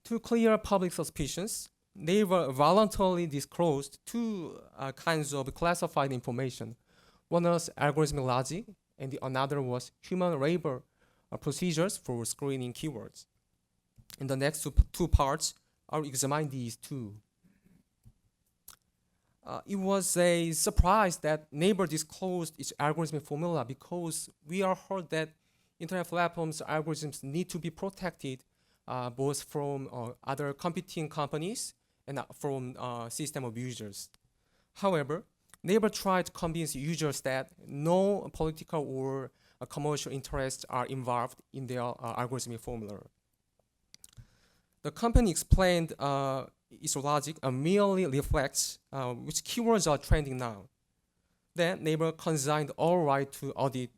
[SPEAKER 8] To clear public suspicions, they were voluntarily disclosed two kinds of classified information. One was algorithmic logic, and the another was human labor procedures for screening keywords. In the next two parts, I'll examine these two. It was a surprise that Naver disclosed its algorithmic formula because we are heard that internet platforms' algorithms need to be protected both from other competing companies and from system abusers. However, Naver tried to convince users that no political or commercial interests are involved in their algorithmic formula. The company explained its logic merely reflects which keywords are trending now. Then Naver consigned all right to audit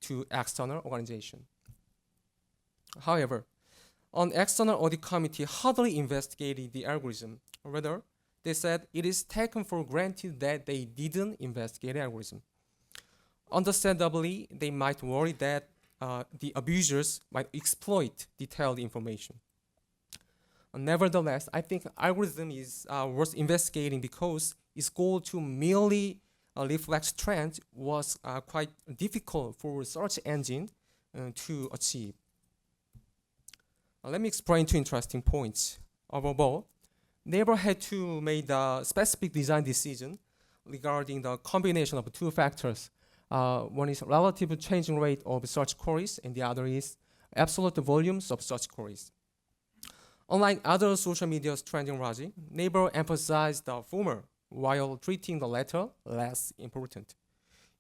[SPEAKER 8] to external organization. However, an external audit committee hardly investigated the algorithm. Rather, they said it is taken for granted that they didn't investigate the algorithm. Understandably, they might worry that the abusers might exploit detailed information. Nevertheless, I think algorithm is worth investigating because its goal to merely reflect trends was quite difficult for search engine to achieve. Let me explain two interesting points. Overall, Naver had to make a specific design decision regarding the combination of two factors. One is relative changing rate of search queries, and the other is absolute volumes of search queries. Unlike other social media's trending logic, Naver emphasized the former while treating the latter less important.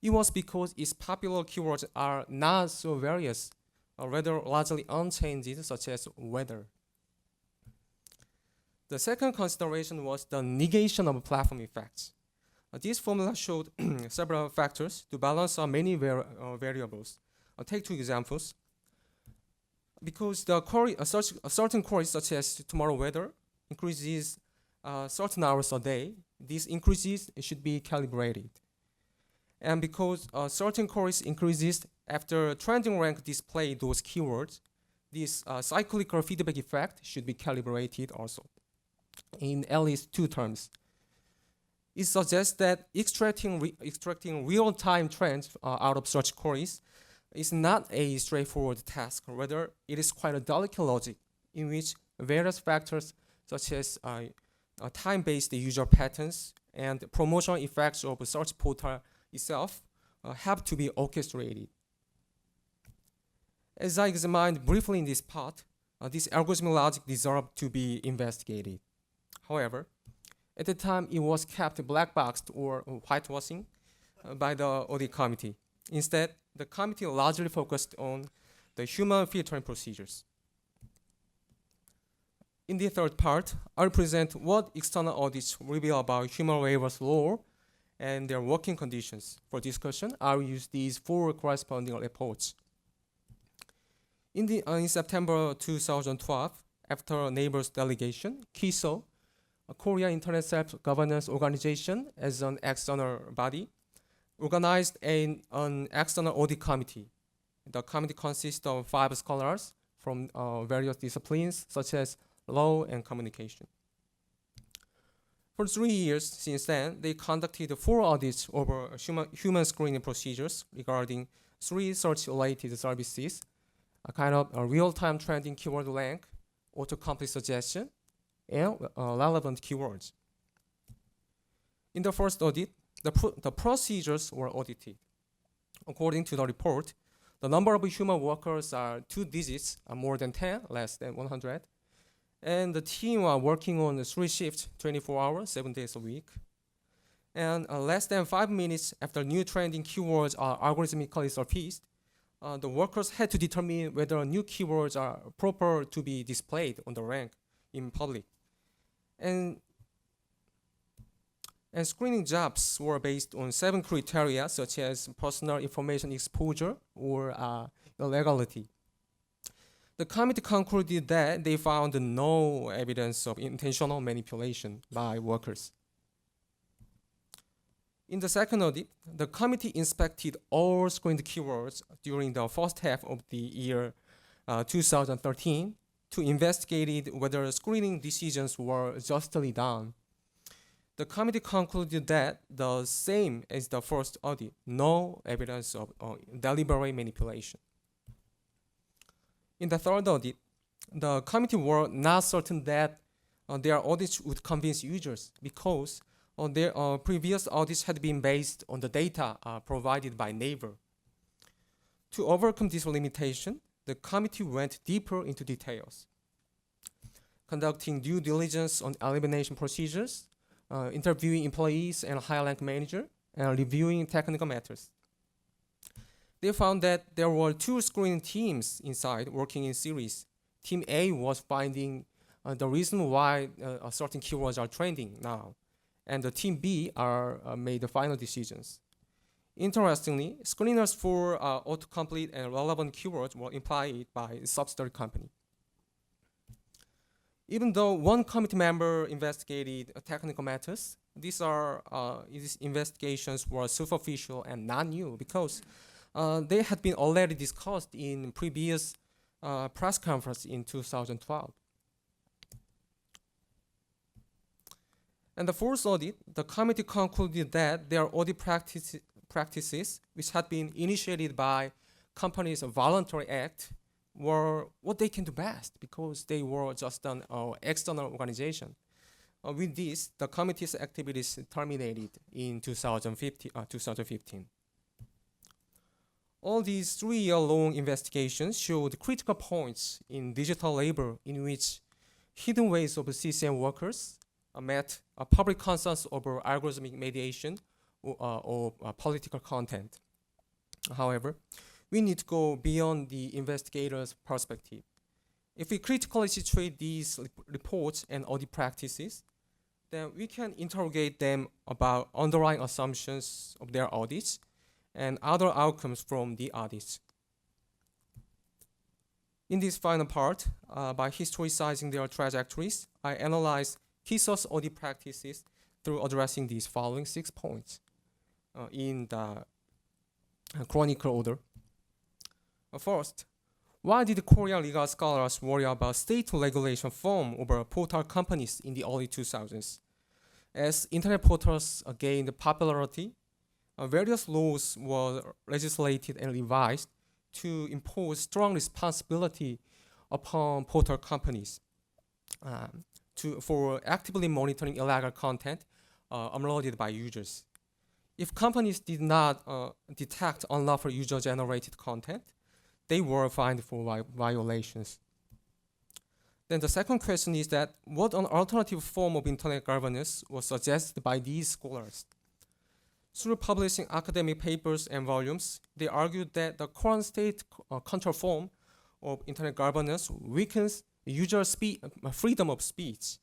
[SPEAKER 8] It was because its popular keywords are not so various, rather largely unchanged, such as weather. The second consideration was the negation of platform effects. This formula showed several factors to balance many variables. I'll take two examples. Because the query, a certain query such as tomorrow weather increases certain hours a day, these increases should be calibrated. And because certain queries increases after trending rank display those keywords, this cyclical feedback effect should be calibrated also, in at least two terms. It suggests that extracting real-time trends out of search queries is not a straightforward task. Rather, it is quite a delicate logic in which various factors such as time-based user patterns and promotional effects of a search portal itself have to be orchestrated. As I examined briefly in this part, this algorithmic logic deserved to be investigated. However, At the time, it was kept black boxed or whitewashing by the audit committee. Instead, the committee largely focused on the human filtering procedures. In the third part, I'll present what external audits reveal about human waivers law and their working conditions. For discussion, I'll use these 4 corresponding reports. In September 2012, after NABER's delegation, KISO, a Korea Internet Self-Governance Organization as an external body, organized an external audit committee. The committee consists of 5 scholars from various disciplines such as law and communication. For 3 years since then, they conducted 4 audits over human screening procedures regarding 3 search-related services, a kind of a real-time trending keyword rank, autocomplete suggestion, and relevant keywords. In the first audit, the procedures were audited. According to the report, the number of human workers are 2 digits, more than 10, less than 100. And the team are working on 3 shifts, 24 hours, 7 days a week. And less than 5 minutes after new trending keywords are algorithmically surfaced, the workers had to determine whether new keywords are proper to be displayed on the rank in public. And screening jobs were based on 7 criteria, such as personal information exposure or illegality. The committee concluded that they found no evidence of intentional manipulation by workers. In the second audit, the committee inspected all screened keywords during the first half of the year 2013 to investigate whether screening decisions were justly done. The committee concluded that the same as the first audit, no evidence of deliberate manipulation. In the third audit, the committee were not certain that their audits would convince users because their previous audits had been based on the data provided by NABER. To overcome this limitation, the committee went deeper into details, conducting due diligence on elimination procedures, interviewing employees and high-rank manager, and reviewing technical matters. They found that there were 2 screening teams inside working in series. Team A was finding the reason why certain keywords are trending now, and the Team B made the final decisions. Interestingly, screeners for autocomplete and relevant keywords were employed by a subsidiary company. Even though one committee member investigated technical matters, these investigations were superficial and not new because they had been already discussed in previous press conference in 2012. And the fourth audit, the committee concluded that their audit practices, which had been initiated by companies' voluntary act, were what they can do best because they were just an external organization. With this, the committee's activities terminated in 2015. All these 3-year-long investigations showed critical points in digital labor in which hidden ways of CCM workers met a public consensus over algorithmic mediation or political content. However, we need to go beyond the investigator's perspective. If we critically situate these reports and audit practices, then we can interrogate them about underlying assumptions of their audits and other outcomes from the audits. In this final part, by historicizing their trajectories, I analyzed KISO's audit practices through addressing these following 6 points in the chronicle order. First, why did Korean legal scholars worry about state regulation form over portal companies in the early 2000s? As internet portals gained popularity, various laws were legislated and revised to impose strong responsibility upon portal companies for actively monitoring illegal content uploaded by users. If companies did not detect unlawful user-generated content, they were fined for violations. Then the second question is that what an alternative form of internet governance was suggested by these scholars. Through publishing academic papers and volumes, they argued that the current state control form of internet governance weakens user freedom of speech.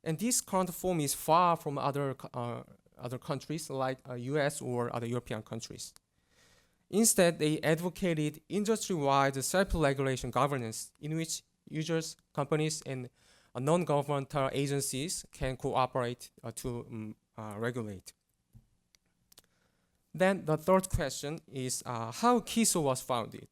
[SPEAKER 8] And this current form is far from other countries like US or other European countries. Instead, they advocated industry-wide self-regulation governance in which users, companies, and non-governmental agencies can cooperate to regulate. Then the third question is how KISO was founded.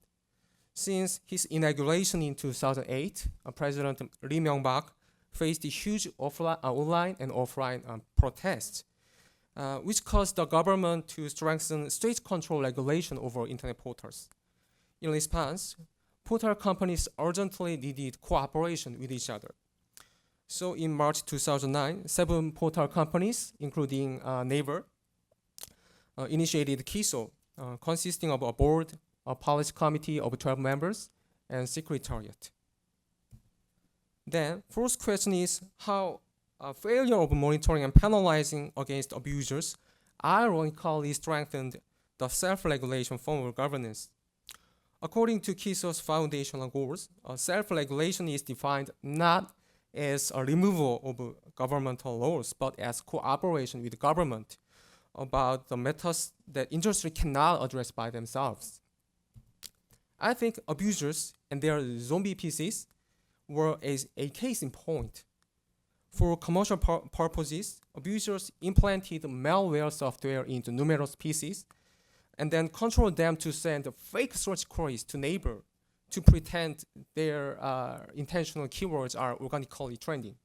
[SPEAKER 8] Since his inauguration in 2008, President Lee Myung-bak faced huge online and offline protests, which caused the government to strengthen state control regulation over internet portals. In response, portal companies urgently needed cooperation with each other. So in March 2009, 7 portal companies, including Naver, initiated KISO, consisting of a board, a policy committee of 12 members, and secretariat. Then, fourth question is how a failure of monitoring and penalizing against abusers ironically strengthened the self-regulation form of governance. According to KISO's foundational goals, self-regulation is defined not as a removal of governmental laws, but as cooperation with government about the methods that industry cannot address by themselves. I think abusers and their zombie PCs were a case in point. For commercial purposes, abusers implanted malware software into numerous PCs and then controlled them to send fake search queries to neighbor to pretend their intentional keywords are organically trending.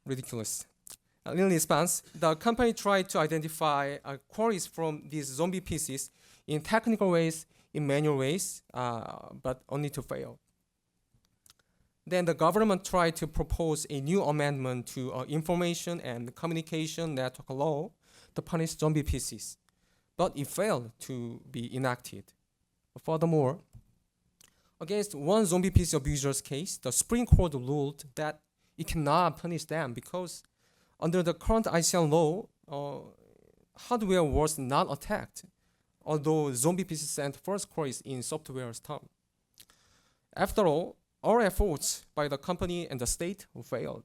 [SPEAKER 8] Ridiculous. In response, the company tried to identify queries from these zombie PCs in technical ways, in manual ways, but only to fail. Then the government tried to propose a new amendment to Information and Communication Network Law to punish zombie PCs, but it failed to be enacted. Furthermore, against one zombie PC abuser's case, the Supreme Court ruled that it cannot punish them because under the current ICL law, hardware was not attacked, although zombie PC sent first queries in software's term. After all efforts by the company and the state failed.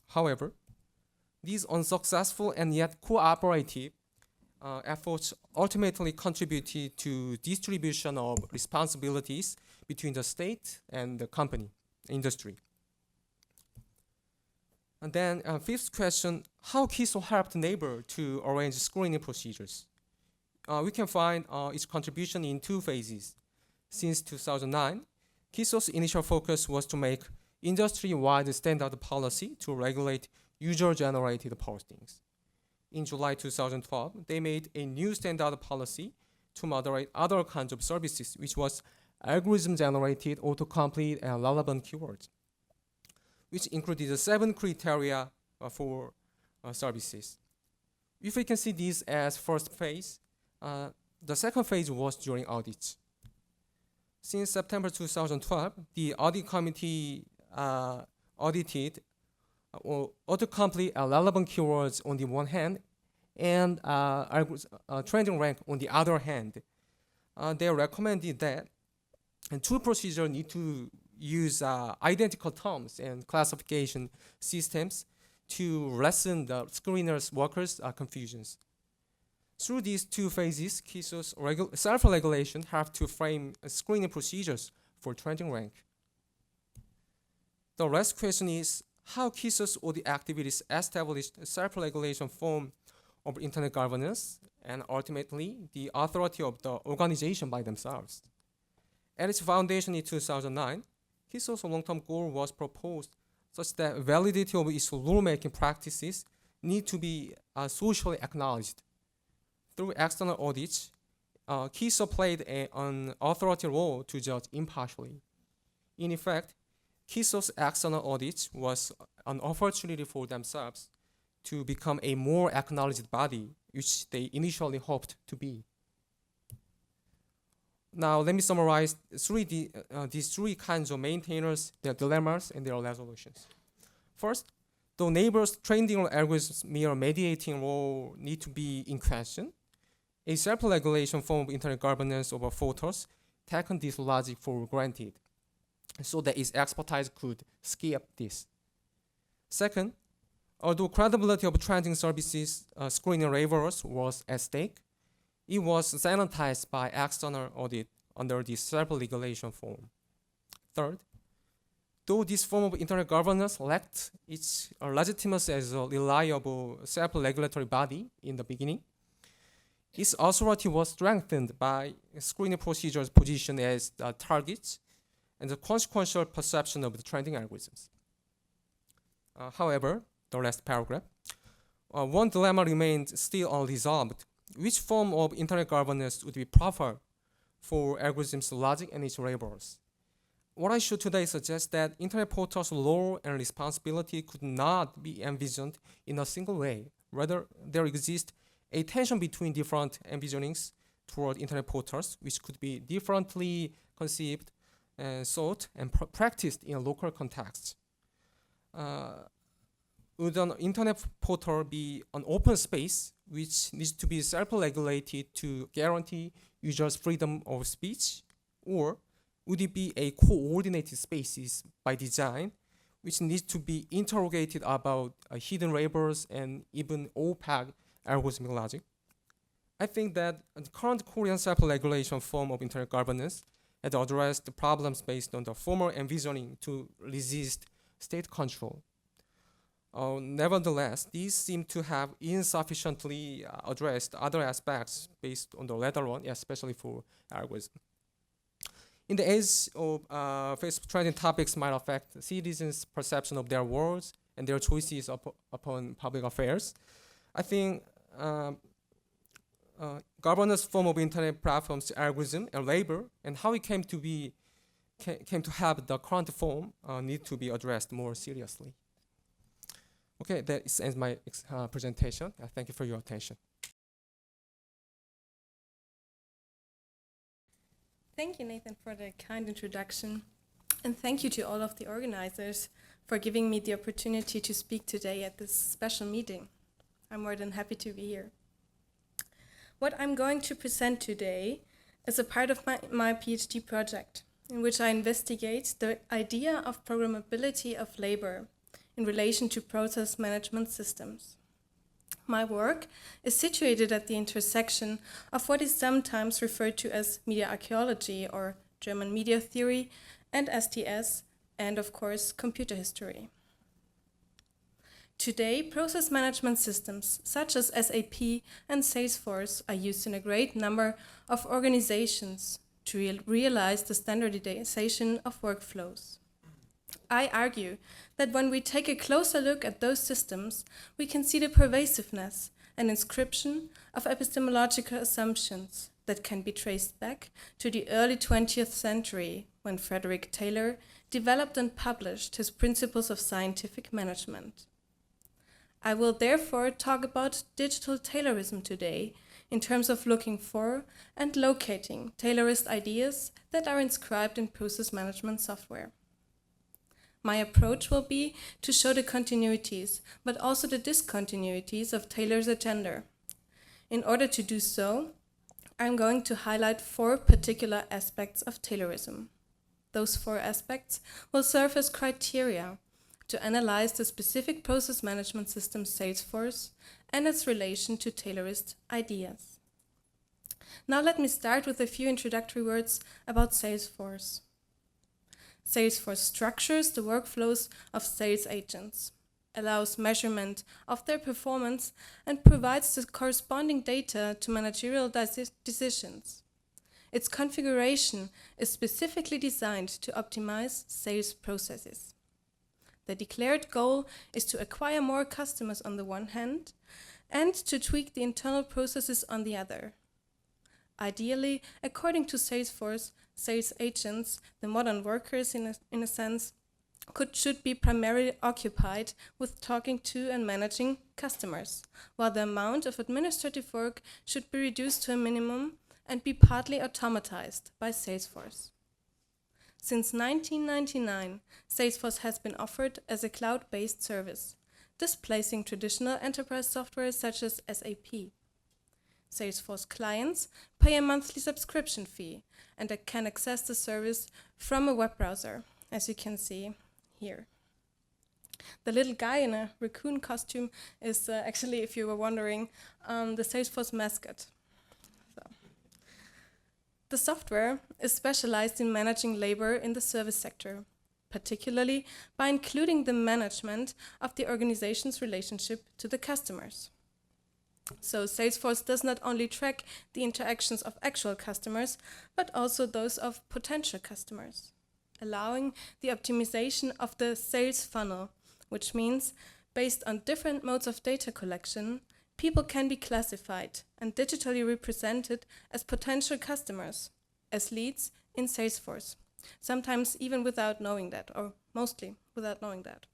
[SPEAKER 8] However, these unsuccessful and yet cooperative efforts ultimately contributed to distribution of responsibilities between the state and the company, industry. And then fifth question, how KISO helped neighbor to arrange screening procedures? We can find its contribution in 2 phases. Since 2009, KISO's initial focus was to make industry-wide standard policy to regulate user-generated postings. In July 2012, they made a new standard policy to moderate other kinds of services, which was algorithm-generated autocomplete and relevant keywords, which included 7 criteria for services. If we can see this as first phase, the second phase was during audits. Since September 2012, the audit committee audited autocomplete and relevant keywords on the one hand and trending rank on the other hand. They recommended that 2 procedures need to use identical terms and classification systems to lessen the screeners' workers' confusions. Through these 2 phases, KISO's self-regulation have to frame screening procedures for trending rank. The last question is how KISO's audit activities established a self-regulation form of internet governance and ultimately the authority of the organization by themselves. At its foundation in 2009, KISO's long-term goal was proposed such that validity of its rulemaking practices need to be socially acknowledged. Through external audits, KISO played an authority role to judge impartially. In effect, KISO's external audits was an opportunity for themselves to become a more acknowledged body, which they initially hoped to be. Now let me summarize these three kinds of maintainers, their dilemmas, and their resolutions. First, though neighbors' training algorithms mere mediating role need to be in question, a self-regulation form of internet governance over photos taken this logic for granted, so that its expertise could skip this. Second, although credibility of trending services screening laborers was at stake, it was sanitized by external audit under the self-regulation form. Third, though this form of internet governance lacked its legitimacy as a reliable self-regulatory body in the beginning, its authority was strengthened by screening procedures positioned as targets and the consequential perception of the trending algorithms. However, the last paragraph, one dilemma remains still unresolved. Which form of internet governance would be proper for algorithms' logic and its labels? What I should today suggest that internet portals' role and responsibility could not be envisioned in a single way. Rather, there exists a tension between different envisionings toward internet portals, which could be differently conceived, sought, and practiced in a local context. Would an internet portal be an open space which needs to be self-regulated to guarantee users' freedom of speech? Or would it be a coordinated spaces by design which needs to be interrogated about hidden labels and even opaque algorithmic logic? I think that the current Korean self-regulation form of internet governance has addressed the problems based on the former envisioning to resist state control. Nevertheless, these seem to have insufficiently addressed other aspects based on the latter one, especially for algorithms. In the age of Facebook trending topics might affect citizens' perception of their words and their choices upon public affairs, I think governance form of internet platforms, algorithm, and labor, and how it came to have the current form need to be addressed more seriously. Okay, that ends my presentation. Thank you for your attention.
[SPEAKER 9] Thank you, Nathan, for the kind introduction. And thank you to all of the organizers for giving me the opportunity to speak today at this special meeting. I'm more than happy to be here. What I'm going to present today is a part of my PhD project, in which I investigate the idea of programmability of labor in relation to process management systems. My work is situated at the intersection of what is sometimes referred to as media archaeology or German media theory and STS, and of course, computer history. Today, process management systems such as SAP and Salesforce are used in a great number of organizations to realize the standardization of workflows. I argue that when we take a closer look at those systems, we can see the pervasiveness and inscription of epistemological assumptions that can be traced back to the early 20th century when Frederick Taylor developed and published his Principles of Scientific Management. I will therefore talk about digital Taylorism today in terms of looking for and locating Taylorist ideas that are inscribed in process management software. My approach will be to show the continuities, but also the discontinuities of Taylor's agenda. In order to do so, I'm going to highlight 4 particular aspects of Taylorism. Those 4 aspects will serve as criteria to analyze the specific process management system Salesforce and its relation to Taylorist ideas. Now let me start with a few introductory words about Salesforce. Salesforce structures the workflows of sales agents, allows measurement of their performance, and provides the corresponding data to managerial decisions. Its configuration is specifically designed to optimize sales processes. The declared goal is to acquire more customers on the one hand and to tweak the internal processes on the other. Ideally, according to Salesforce, sales agents, the modern workers in a sense, should be primarily occupied with talking to and managing customers, while the amount of administrative work should be reduced to a minimum and be partly automatized by Salesforce. Since 1999, Salesforce has been offered as a cloud-based service, displacing traditional enterprise software such as SAP. Salesforce clients pay a monthly subscription fee and can access the service from a web browser, as you can see here. The little guy in a raccoon costume is actually, if you were wondering, the Salesforce mascot. The software is specialized in managing labor in the service sector, particularly by including the management of the organization's relationship to the customers. So Salesforce does not only track the interactions of actual customers, but also those of potential customers, allowing the optimization of the sales funnel, which means, based on different modes of data collection, people can be classified and digitally represented as potential customers, as leads in Salesforce, sometimes even without knowing that, or mostly without knowing that.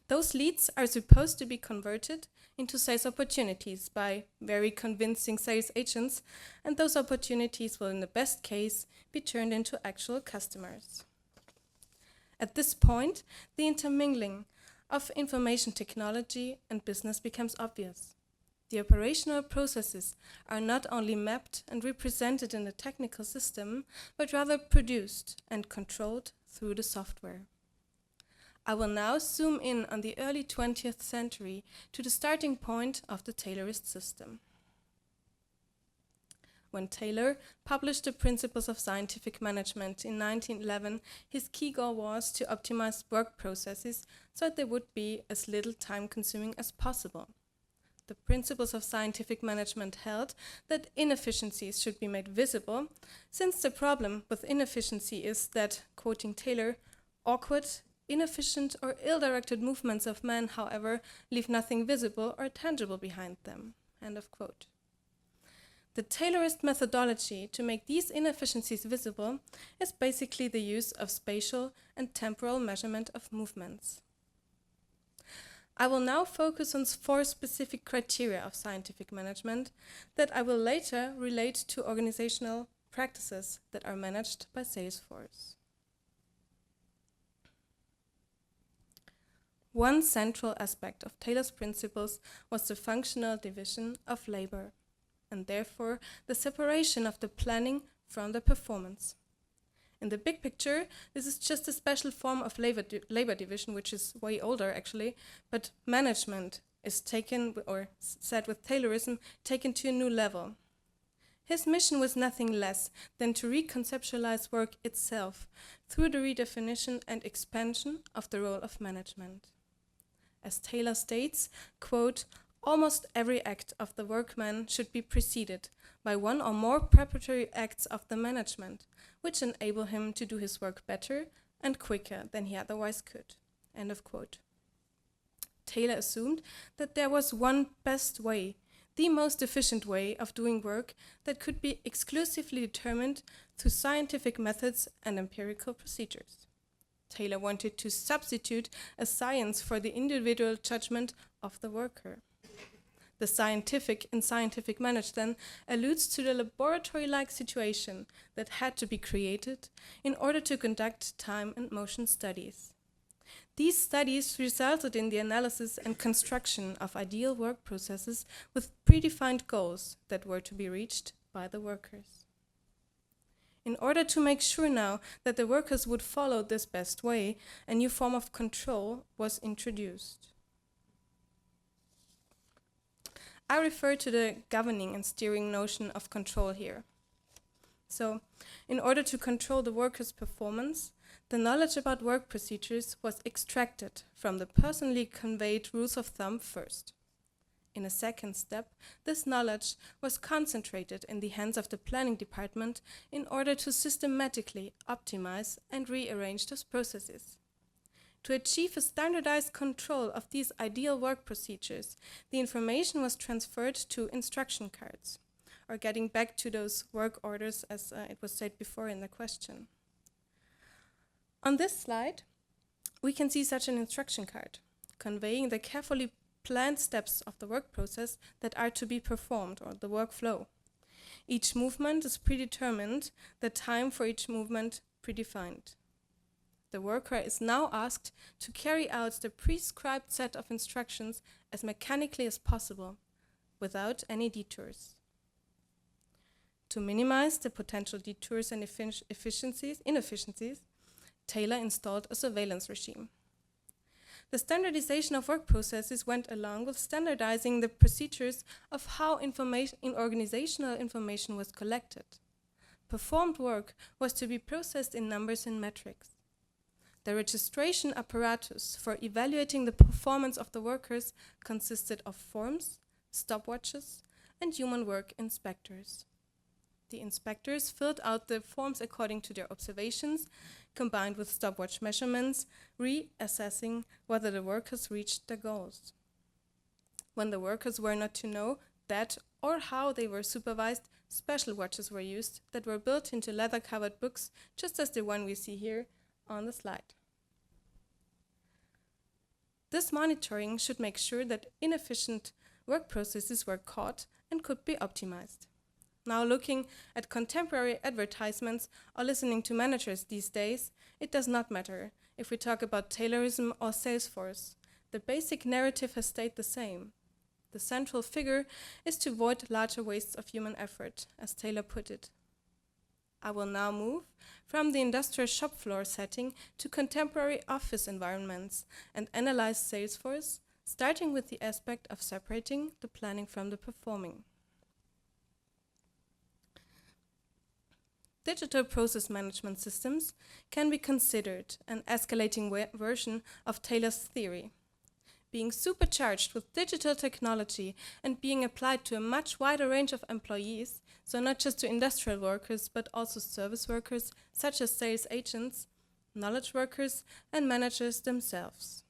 [SPEAKER 9] Those leads are supposed to be converted into sales opportunities by very convincing sales agents, and those opportunities will, in the best case, be turned into actual customers. At this point, the intermingling of information technology and business becomes obvious. The operational processes are not only mapped and represented in the technical system, but rather produced and controlled through the software. I will now zoom in on the early 20th century to the starting point of the Taylorist system. When Taylor published the Principles of Scientific Management in 1911, his key goal was to optimize work processes so that they would be as little time-consuming as possible. The Principles of Scientific Management held that inefficiencies should be made visible, since the problem with inefficiency is that, quoting Taylor, awkward, inefficient or ill-directed movements of men, however, leave nothing visible or tangible behind them. End of quote. The Taylorist methodology to make these inefficiencies visible is basically the use of spatial and temporal measurement of movements. I will now focus on 4 specific criteria of scientific management that I will later relate to organizational practices that are managed by Salesforce. One central aspect of Taylor's principles was the functional division of labor, and therefore the separation of the planning from the performance. In the big picture, this is just a special form of labor division, which is way older actually, but management is taken, or said with Taylorism, taken to a new level. His mission was nothing less than to reconceptualize work itself through the redefinition and expansion of the role of management. As Taylor states, quote, almost every act of the workman should be preceded by one or more preparatory acts of the management, which enable him to do his work better and quicker than he otherwise could. End of quote. Taylor assumed that there was one best way, the most efficient way of doing work that could be exclusively determined through scientific methods and empirical procedures. Taylor wanted to substitute a science for the individual judgment of the worker. The scientific in scientific management alludes to the laboratory-like situation that had to be created in order to conduct time and motion studies. These studies resulted in the analysis and construction of ideal work processes with predefined goals that were to be reached by the workers. In order to make sure now that the workers would follow this best way, a new form of control was introduced. I refer to the governing and steering notion of control here. So, in order to control the workers' performance, the knowledge about work procedures was extracted from the personally conveyed rules of thumb first. In a second step, this knowledge was concentrated in the hands of the planning department in order to systematically optimize and rearrange those processes. To achieve a standardized control of these ideal work procedures, the information was transferred to instruction cards, or getting back to those work orders as it was said before in the question. On this slide, we can see such an instruction card, conveying the carefully planned steps of the work process that are to be performed, or the workflow. Each movement is predetermined, the time for each movement predefined. The worker is now asked to carry out the prescribed set of instructions as mechanically as possible, without any detours. To minimize the potential detours and inefficiencies, Taylor installed a surveillance regime. The standardization of work processes went along with standardizing the procedures of how organizational information was collected. Performed work was to be processed in numbers and metrics. The registration apparatus for evaluating the performance of the workers consisted of forms, stopwatches, and human work inspectors. The inspectors filled out the forms according to their observations, combined with stopwatch measurements, reassessing whether the workers reached their goals. When the workers were not to know that or how they were supervised, special watches were used that were built into leather-covered books, just as the one we see here on the slide. This monitoring should make sure that inefficient work processes were caught and could be optimized. Now looking at contemporary advertisements or listening to managers these days, it does not matter if we talk about Taylorism or Salesforce. The basic narrative has stayed the same. The central figure is to avoid larger wastes of human effort, as Taylor put it. I will now move from the industrial shop floor setting to contemporary office environments and analyze Salesforce, starting with the aspect of separating the planning from the performing. Digital process management systems can be considered an escalating version of Taylor's theory. Being supercharged with digital technology and being applied to a much wider range of employees, so not just to industrial workers, but also service workers, such as sales agents, knowledge workers, and managers themselves.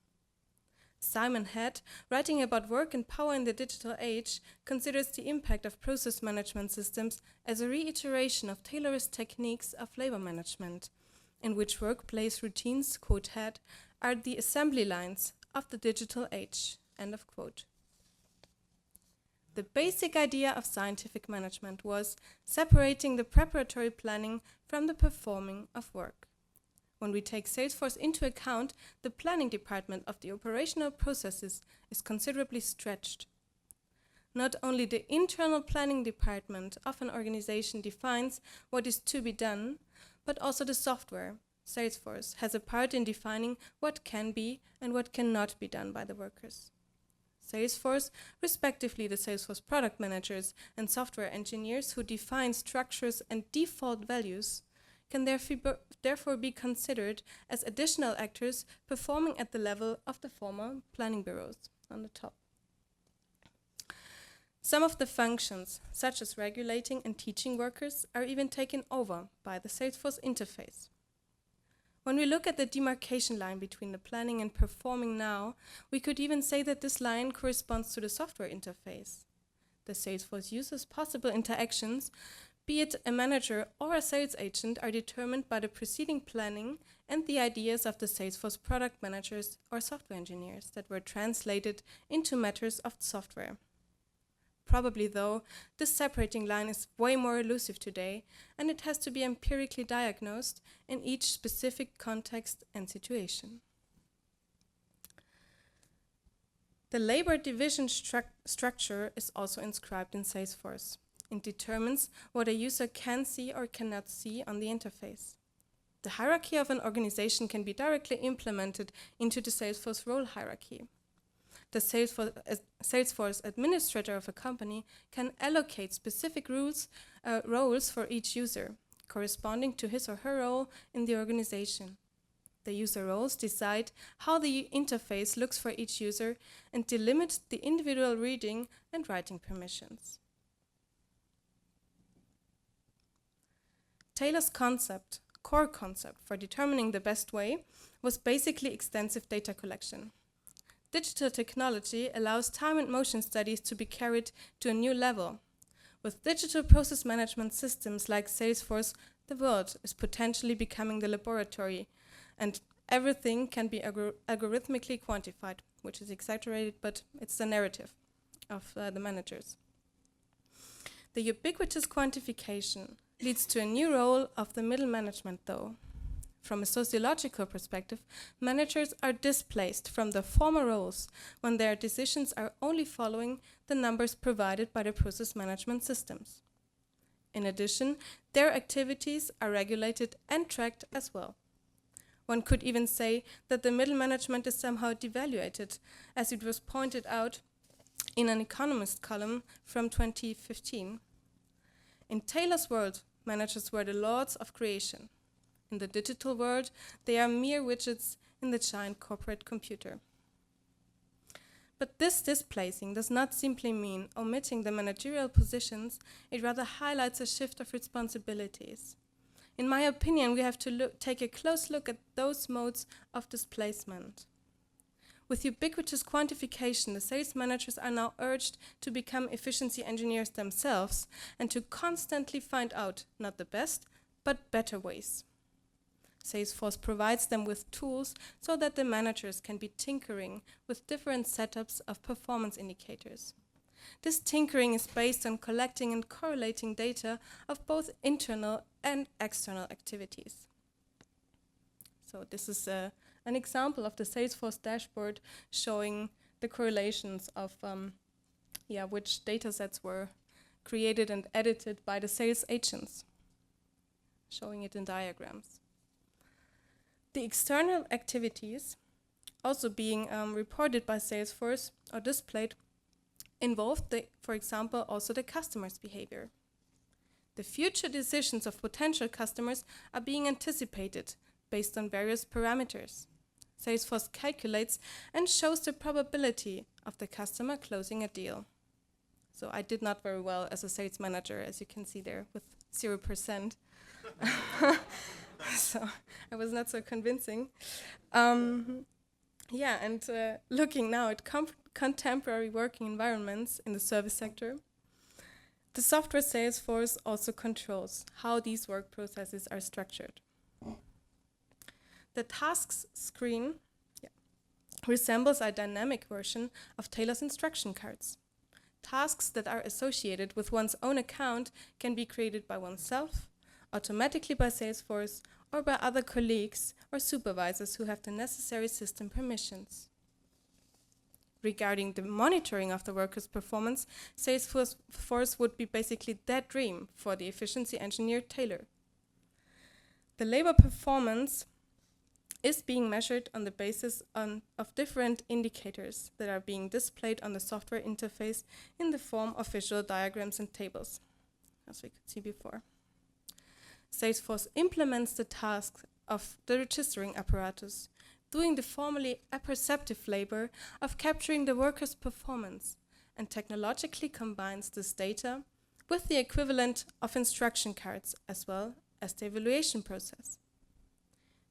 [SPEAKER 9] Simon Head, writing about work and power in the digital age, considers the impact of process management systems as a reiteration of Taylorist techniques of labor management, in which workplace routines, quote Head, are the assembly lines of the digital age, end of quote. The basic idea of scientific management was separating the preparatory planning from the performing of work. When we take Salesforce into account, the planning department of the operational processes is considerably stretched. Not only the internal planning department of an organization defines what is to be done, but also the software, Salesforce, has a part in defining what can be and what cannot be done by the workers. Salesforce, respectively the Salesforce product managers and software engineers who define structures and default values, can therefore be considered as additional actors performing at the level of the former planning bureaus on the top. Some of the functions, such as regulating and teaching workers, are even taken over by the Salesforce interface. When we look at the demarcation line between the planning and performing now, we could even say that this line corresponds to the software interface. The Salesforce user's possible interactions, be it a manager or a sales agent, are determined by the preceding planning and the ideas of the Salesforce product managers or software engineers that were translated into matters of software. Probably, though, this separating line is way more elusive today, and it has to be empirically diagnosed in each specific context and situation. The labor division structure is also inscribed in Salesforce. It determines what a user can see or cannot see on the interface. The hierarchy of an organization can be directly implemented into the Salesforce role hierarchy. The Salesforce administrator of a company can allocate specific roles for each user, corresponding to his or her role in the organization. The user roles decide how the interface looks for each user and delimit the individual reading and writing permissions. Taylor's core concept for determining the best way, was basically extensive data collection. Digital technology allows time and motion studies to be carried to a new level. With digital process management systems like Salesforce, the world is potentially becoming the laboratory, and everything can be algorithmically quantified, which is exaggerated, but it's the narrative of the managers. The ubiquitous quantification leads to a new role of the middle management, though. From a sociological perspective, managers are displaced from their former roles when their decisions are only following the numbers provided by the process management systems. In addition, their activities are regulated and tracked as well. One could even say that the middle management is somehow devaluated, as it was pointed out in an Economist column from 2015. In Taylor's world, managers were the lords of creation. In the digital world, they are mere widgets in the giant corporate computer. But this displacing does not simply mean omitting the managerial positions, it rather highlights a shift of responsibilities. In my opinion, we have to take a close look at those modes of displacement. With ubiquitous quantification, the sales managers are now urged to become efficiency engineers themselves and to constantly find out not the best, but better ways. Salesforce provides them with tools so that the managers can be tinkering with different setups of performance indicators. This tinkering is based on collecting and correlating data of both internal and external activities. So this is an example of the Salesforce dashboard showing the correlations of which data sets were created and edited by the sales agents, showing it in diagrams. The external activities also being reported by Salesforce or displayed involved, for example, also the customer's behavior. The future decisions of potential customers are being anticipated based on various parameters. Salesforce calculates and shows the probability of the customer closing a deal. So I did not very well as a sales manager, as you can see there, with 0%. So I was not so convincing. Looking now at contemporary working environments in the service sector, the software Salesforce also controls how these work processes are structured. The tasks screen resembles a dynamic version of Taylor's instruction cards. Tasks that are associated with one's own account can be created by oneself, automatically by Salesforce, or by other colleagues or supervisors who have the necessary system permissions. Regarding the monitoring of the worker's performance, Salesforce would be basically that dream for the efficiency engineer Taylor. The labor performance is being measured on the basis of different indicators that are being displayed on the software interface in the form of visual diagrams and tables, as we could see before. Salesforce implements the task of the registering apparatus, doing the formerly apperceptive labor of capturing the worker's performance, and technologically combines this data with the equivalent of instruction cards as well as the evaluation process.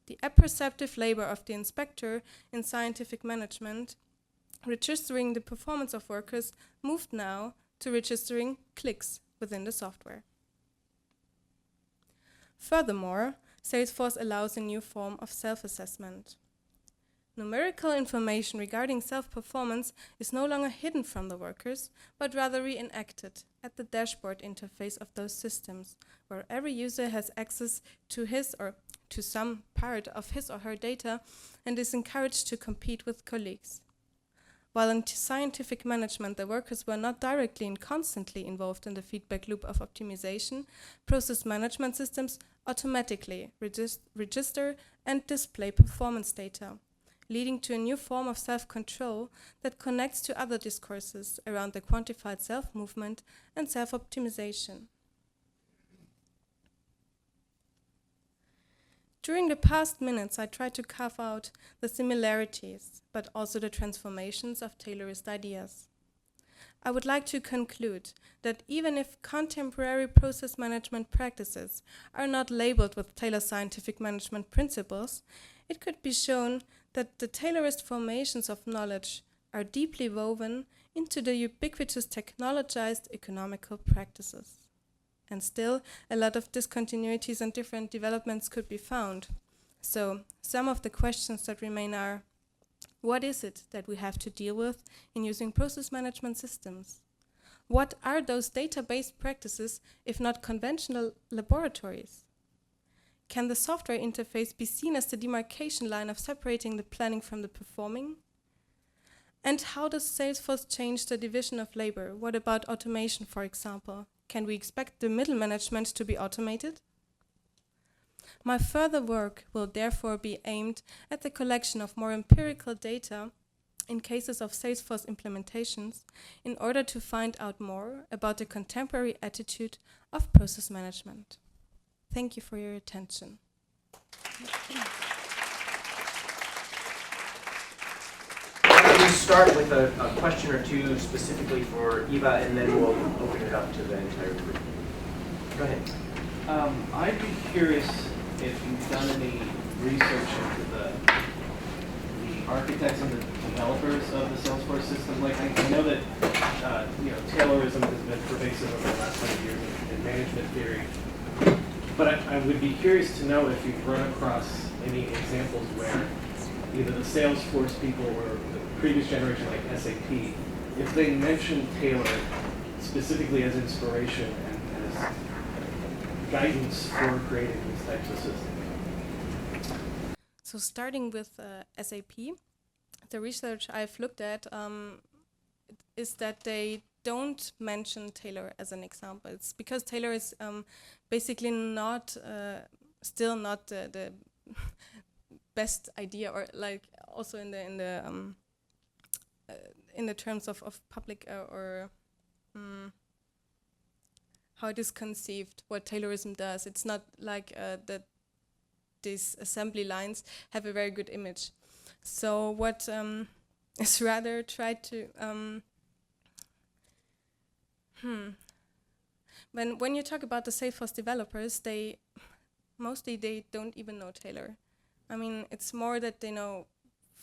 [SPEAKER 9] The apperceptive labor of the inspector in scientific management, registering the performance of workers, moved now to registering clicks within the software. Furthermore, Salesforce allows a new form of self-assessment. Numerical information regarding self-performance is no longer hidden from the workers, but rather reenacted at the dashboard interface of those systems, where every user has access to his or to some part of his or her data and is encouraged to compete with colleagues. While in scientific management the workers were not directly and constantly involved in the feedback loop of optimization, process management systems automatically register and display performance data, leading to a new form of self-control that connects to other discourses around the quantified self-movement and self-optimization. During the past minutes, I tried to carve out the similarities, but also the transformations of Taylorist ideas. I would like to conclude that even if contemporary process management practices are not labeled with Taylor's scientific management principles, it could be shown that the Taylorist formations of knowledge are deeply woven into the ubiquitous technologized economical practices. And still, a lot of discontinuities and different developments could be found. So, some of the questions that remain are, what is it that we have to deal with in using process management systems? What are those data-based practices if not conventional laboratories? Can the software interface be seen as the demarcation line of separating the planning from the performing? And how does Salesforce change the division of labor? What about automation, for example? Can we expect the middle management to be automated? My further work will therefore be aimed at the collection of more empirical data in cases of Salesforce implementations in order to find out more about the contemporary attitude of process management. Thank you for your attention.
[SPEAKER 1] Why don't we start with a question or two specifically for Eva, and then we'll open it up to the entire group. Go ahead.
[SPEAKER 10] I'd be curious if you've done any research into the architects and the developers of the Salesforce system. Like I know that Taylorism has been pervasive over the last 100 years in management theory, but I would be curious to know if you've run across any examples where either the Salesforce people or the previous generation, like SAP, if they mention Taylor specifically as inspiration and as guidance for creating these types of systems.
[SPEAKER 9] So starting with SAP, the research I've looked at is that they don't mention Taylor as an example. It's because Taylor is basically not, still not the best idea, or like also in the terms of public or how it is conceived, what Taylorism does. It's not like that these assembly lines have a very good image. So what is rather tried to when you talk about the Salesforce developers, they don't even know Taylor. I mean, it's more that they know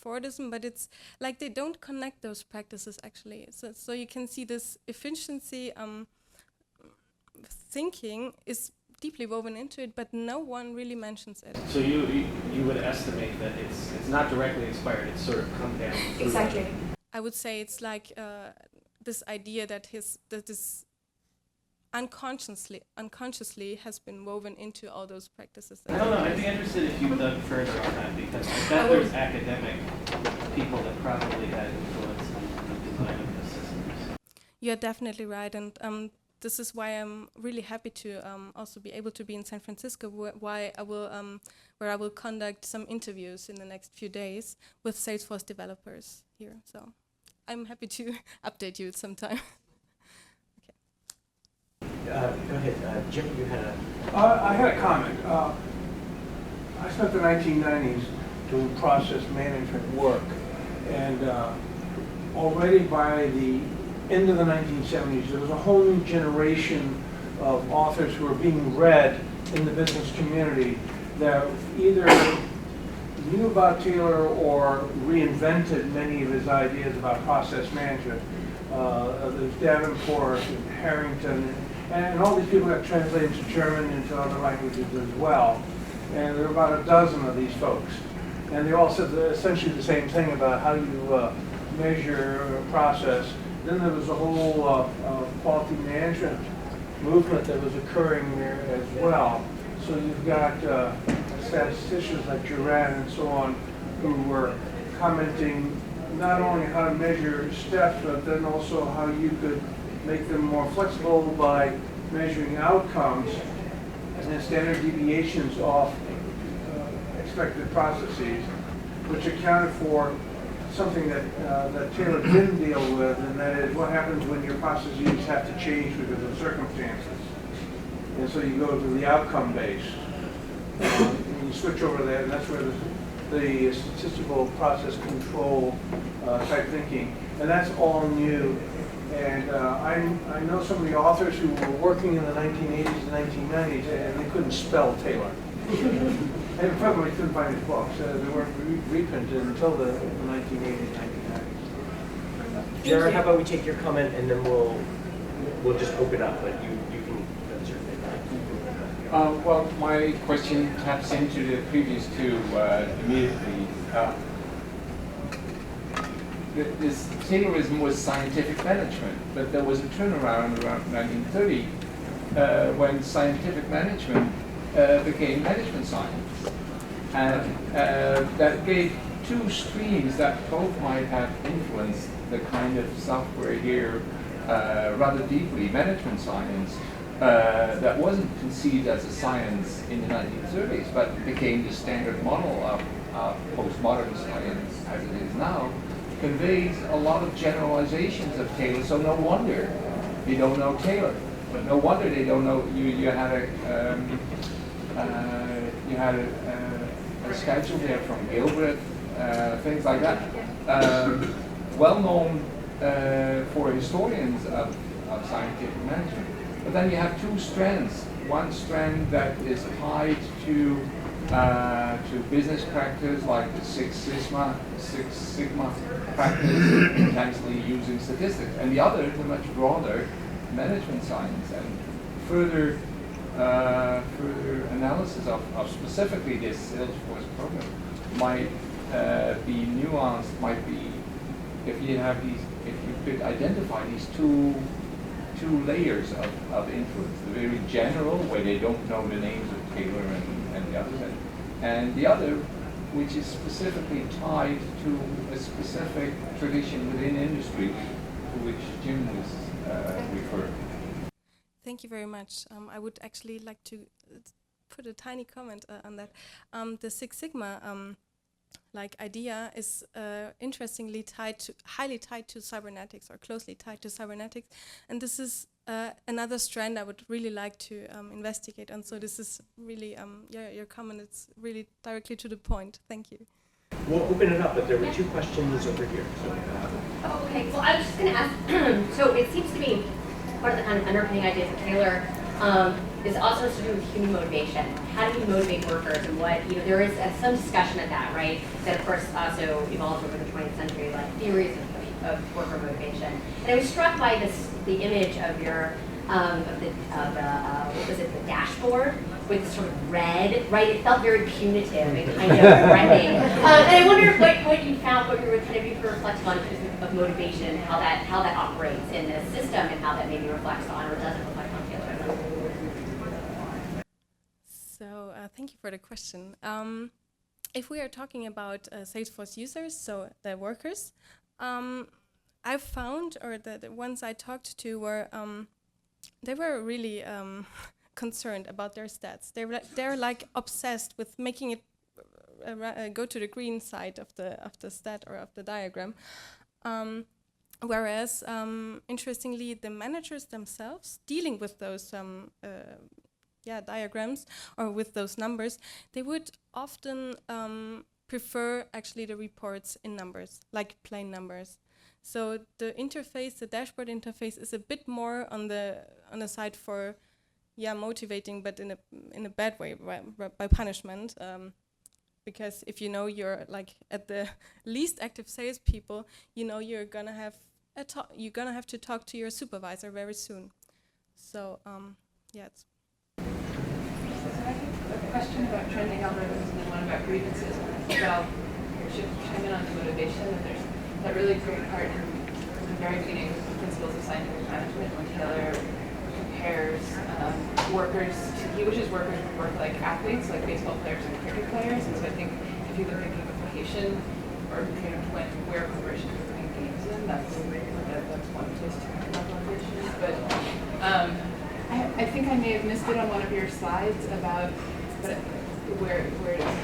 [SPEAKER 9] Fordism, but it's like they don't connect those practices actually. So you can see this efficiency thinking is deeply woven into it, but no one really mentions it.
[SPEAKER 10] So you would estimate that it's not directly inspired; it's sort of come down.
[SPEAKER 6] Exactly.
[SPEAKER 9] I would say it's like this idea that this unconsciously has been woven into all those practices.
[SPEAKER 10] I don't know. I'd be interested if you dug further on that, because I bet there's academic people that probably had influence on the design of the systems.
[SPEAKER 9] You're definitely right, and this is why I'm really happy to also be able to be in San Francisco, where I will conduct some interviews in the next few days with Salesforce developers here. So I'm happy to update you sometime.
[SPEAKER 1] Go ahead, Jim. You had a.
[SPEAKER 4] I had a comment. I spent the 1990s doing process management work, and already by the end of the 1970s, there was a whole new generation of authors who were being read in the business community that either knew about Taylor or reinvented many of his ideas about process management. There's Davenport and Harrington, and all these people got translated into German and into other languages as well. And there were about a dozen of these folks. And they all said essentially the same thing about how you measure a process. Then there was a whole quality management movement that was occurring there as well. So you've got statisticians like Duran and so on who were commenting not only how to measure steps, but then also how you could make them more flexible by measuring outcomes and then standard deviations off expected processes, which accounted for something that Taylor didn't deal with, and that is what happens when your processes have to change because of circumstances. And so you go to the outcome base. And you switch over there, and that's where the statistical process control type thinking, and that's all new. And I know some of the authors who were working in the 1980s and 1990s, and they couldn't spell Taylor. And probably couldn't find his books. They weren't reprinted until the 1980s, 1990s.
[SPEAKER 1] Jared, how about we take your comment and then we'll just open up, but you can answer it.
[SPEAKER 11] Well, my question taps into the previous two immediately.
[SPEAKER 3] this Taylorism was scientific management, but there was a turnaround around 1930 when scientific management became management science. And that gave two streams that both might have influenced the kind of software here rather deeply. Management science that wasn't conceived as a science in the 1930s, but became the standard model of postmodern science as it is now, conveys a lot of generalizations of Taylor. So no wonder they don't know Taylor, but no wonder they don't know. You had a schedule there from Gilbert, things like that. Well known for historians of scientific management. But then you have two strands. One strand that is tied to business practice, like the Six Sigma practice, intensely using statistics, and the other, the much broader management science, and further analysis of specifically this Salesforce program might be nuanced. Might be if you could identify these two layers of influence: the very general, where they don't know the names of Taylor and the others, and the other, which is specifically tied to a specific tradition within industry, to which Jim was referring.
[SPEAKER 9] Thank you very much. I would actually like to put a tiny comment on that. The Six Sigma idea is interestingly highly tied to cybernetics, or closely tied to cybernetics, and this is another strand I would really like to investigate. And so this is really, your comment is really directly to the point. Thank you.
[SPEAKER 12] We'll open it up, but there were two questions over here. So,
[SPEAKER 13] okay, well, I was just going to ask, so it seems to me part of the kind of underpinning ideas of Taylor is also to do with human motivation. How do we motivate workers, and what, there is some discussion of that, right? That of course also evolved over the 20th century, like theories of worker motivation. And I was struck by the image of your, what was it, the dashboard with sort of red, right? It felt very punitive and kind of threatening. And I wonder what you found, what you were kind of reflecting on in terms of motivation, how that operates in this system, and how that maybe reflects on or doesn't reflect on Taylor.
[SPEAKER 9] So thank you for the question. If we are talking about Salesforce users, so the workers, I found, or the ones I talked to were, they were really concerned about their stats. They're like obsessed with making it go to the green side of the stat or of the diagram. Whereas, interestingly, the managers themselves dealing with those diagrams or with those numbers, they would often prefer actually the reports in numbers, like plain numbers. So the interface, the dashboard interface, is a bit more on the side for, motivating, but in a bad way, by punishment. Because if you're like at the least active salespeople, you're gonna have to talk to your supervisor very soon. So it's.
[SPEAKER 6] So I have a question about trending algorithms and then one about grievances. About chime in on the motivation, that there's that really great part in the very beginning of the principles of scientific management when Taylor compares workers he wishes workers would work like athletes, like baseball players and cricket players. And so I think if you look at gamification or where corporations are putting games in, that's one place to think about motivation. But I think I may have missed it on one of your slides about where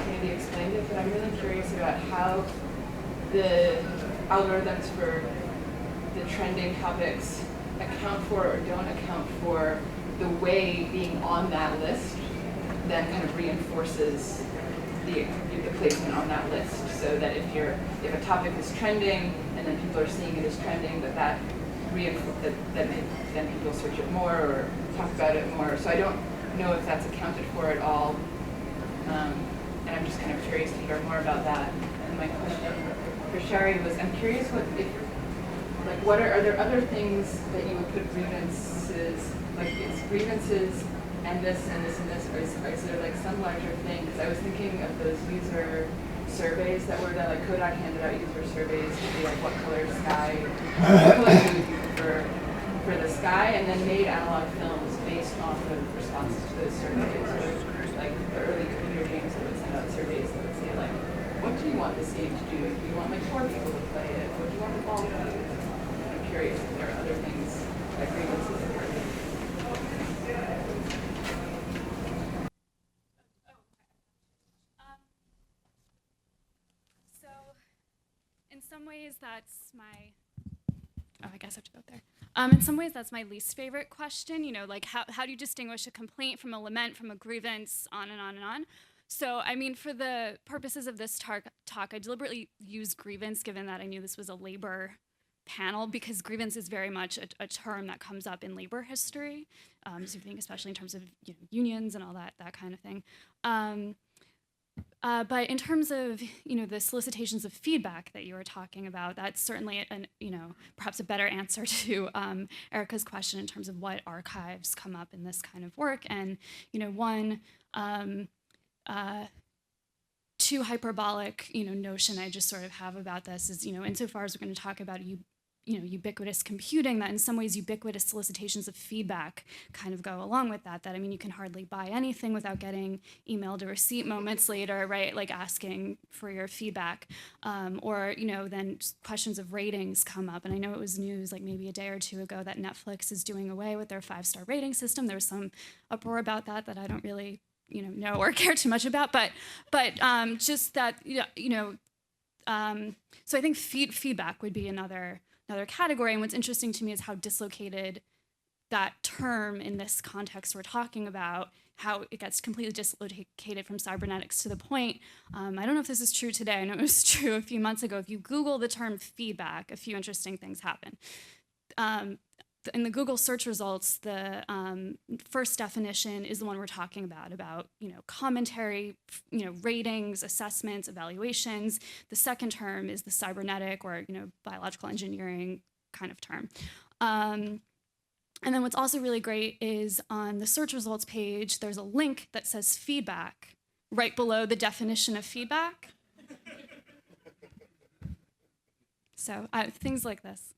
[SPEAKER 6] Kennedy explained it, but I'm really curious about how the algorithms for the trending topics account for or don't account for the way being on that list then kind of reinforces the placement on that list, so that if a topic is trending and then people are seeing it as trending, that then people search it more or talk about it more. So I don't know if that's accounted for at all, and I'm just kind of curious to hear more about that. And my question for Shari was, I'm curious are there other things that you would put grievances, like it's grievances and this and this and this, or is there like some larger thing? Because I was thinking of those user
[SPEAKER 14] surveys that were done, like Kodak handed out user surveys to be like, what color sky, what color would you prefer for the sky, and then made analog films based off of responses to those surveys. So like the early computer games that would send out surveys that would say like, what do you want this game to do? Do you want like 4 people to play it? What do you want the ball to do? I'm curious if there are other things that grievances are working.
[SPEAKER 5] So, in some ways, that's my. Oh, I guess I have to go there. In some ways, that's my least favorite question. You know, like how do you distinguish a complaint from a lament, from a grievance, on and on and on. So, I mean, for the purposes of this talk, I deliberately used grievance, given that I knew this was a labor panel, because grievance is very much a term that comes up in labor history. So if you think especially in terms of unions and all that kind of thing. But in terms of the solicitations of feedback that you were talking about, that's certainly perhaps a better answer to Erica's question in terms of what archives come up in this kind of work. And one too hyperbolic notion I just sort of have about this is insofar as we're going to talk about ubiquitous computing, that in some ways ubiquitous solicitations of feedback kind of go along with that. That, I mean, you can hardly buy anything without getting emailed a receipt moments later, right? Like asking for your feedback. Or then questions of ratings come up. And I know it was news like maybe a day or two ago that Netflix is doing away with their 5-star rating system. There was some uproar about that I don't really know or care too much about. But just that, so I think feedback would be another category. And what's interesting to me is how dislocated that term in this context we're talking about, how it gets completely dislocated from cybernetics to the point, I don't know if this is true today, I know it was true a few months ago. If you Google the term feedback, a few interesting things happen. In the Google search results, the first definition is the one we're talking about commentary, ratings, assessments, evaluations. The second term is the cybernetic or biological engineering kind of term. And then what's also really great is on the search results page, there's a link that says feedback right below the definition of feedback. So things like this.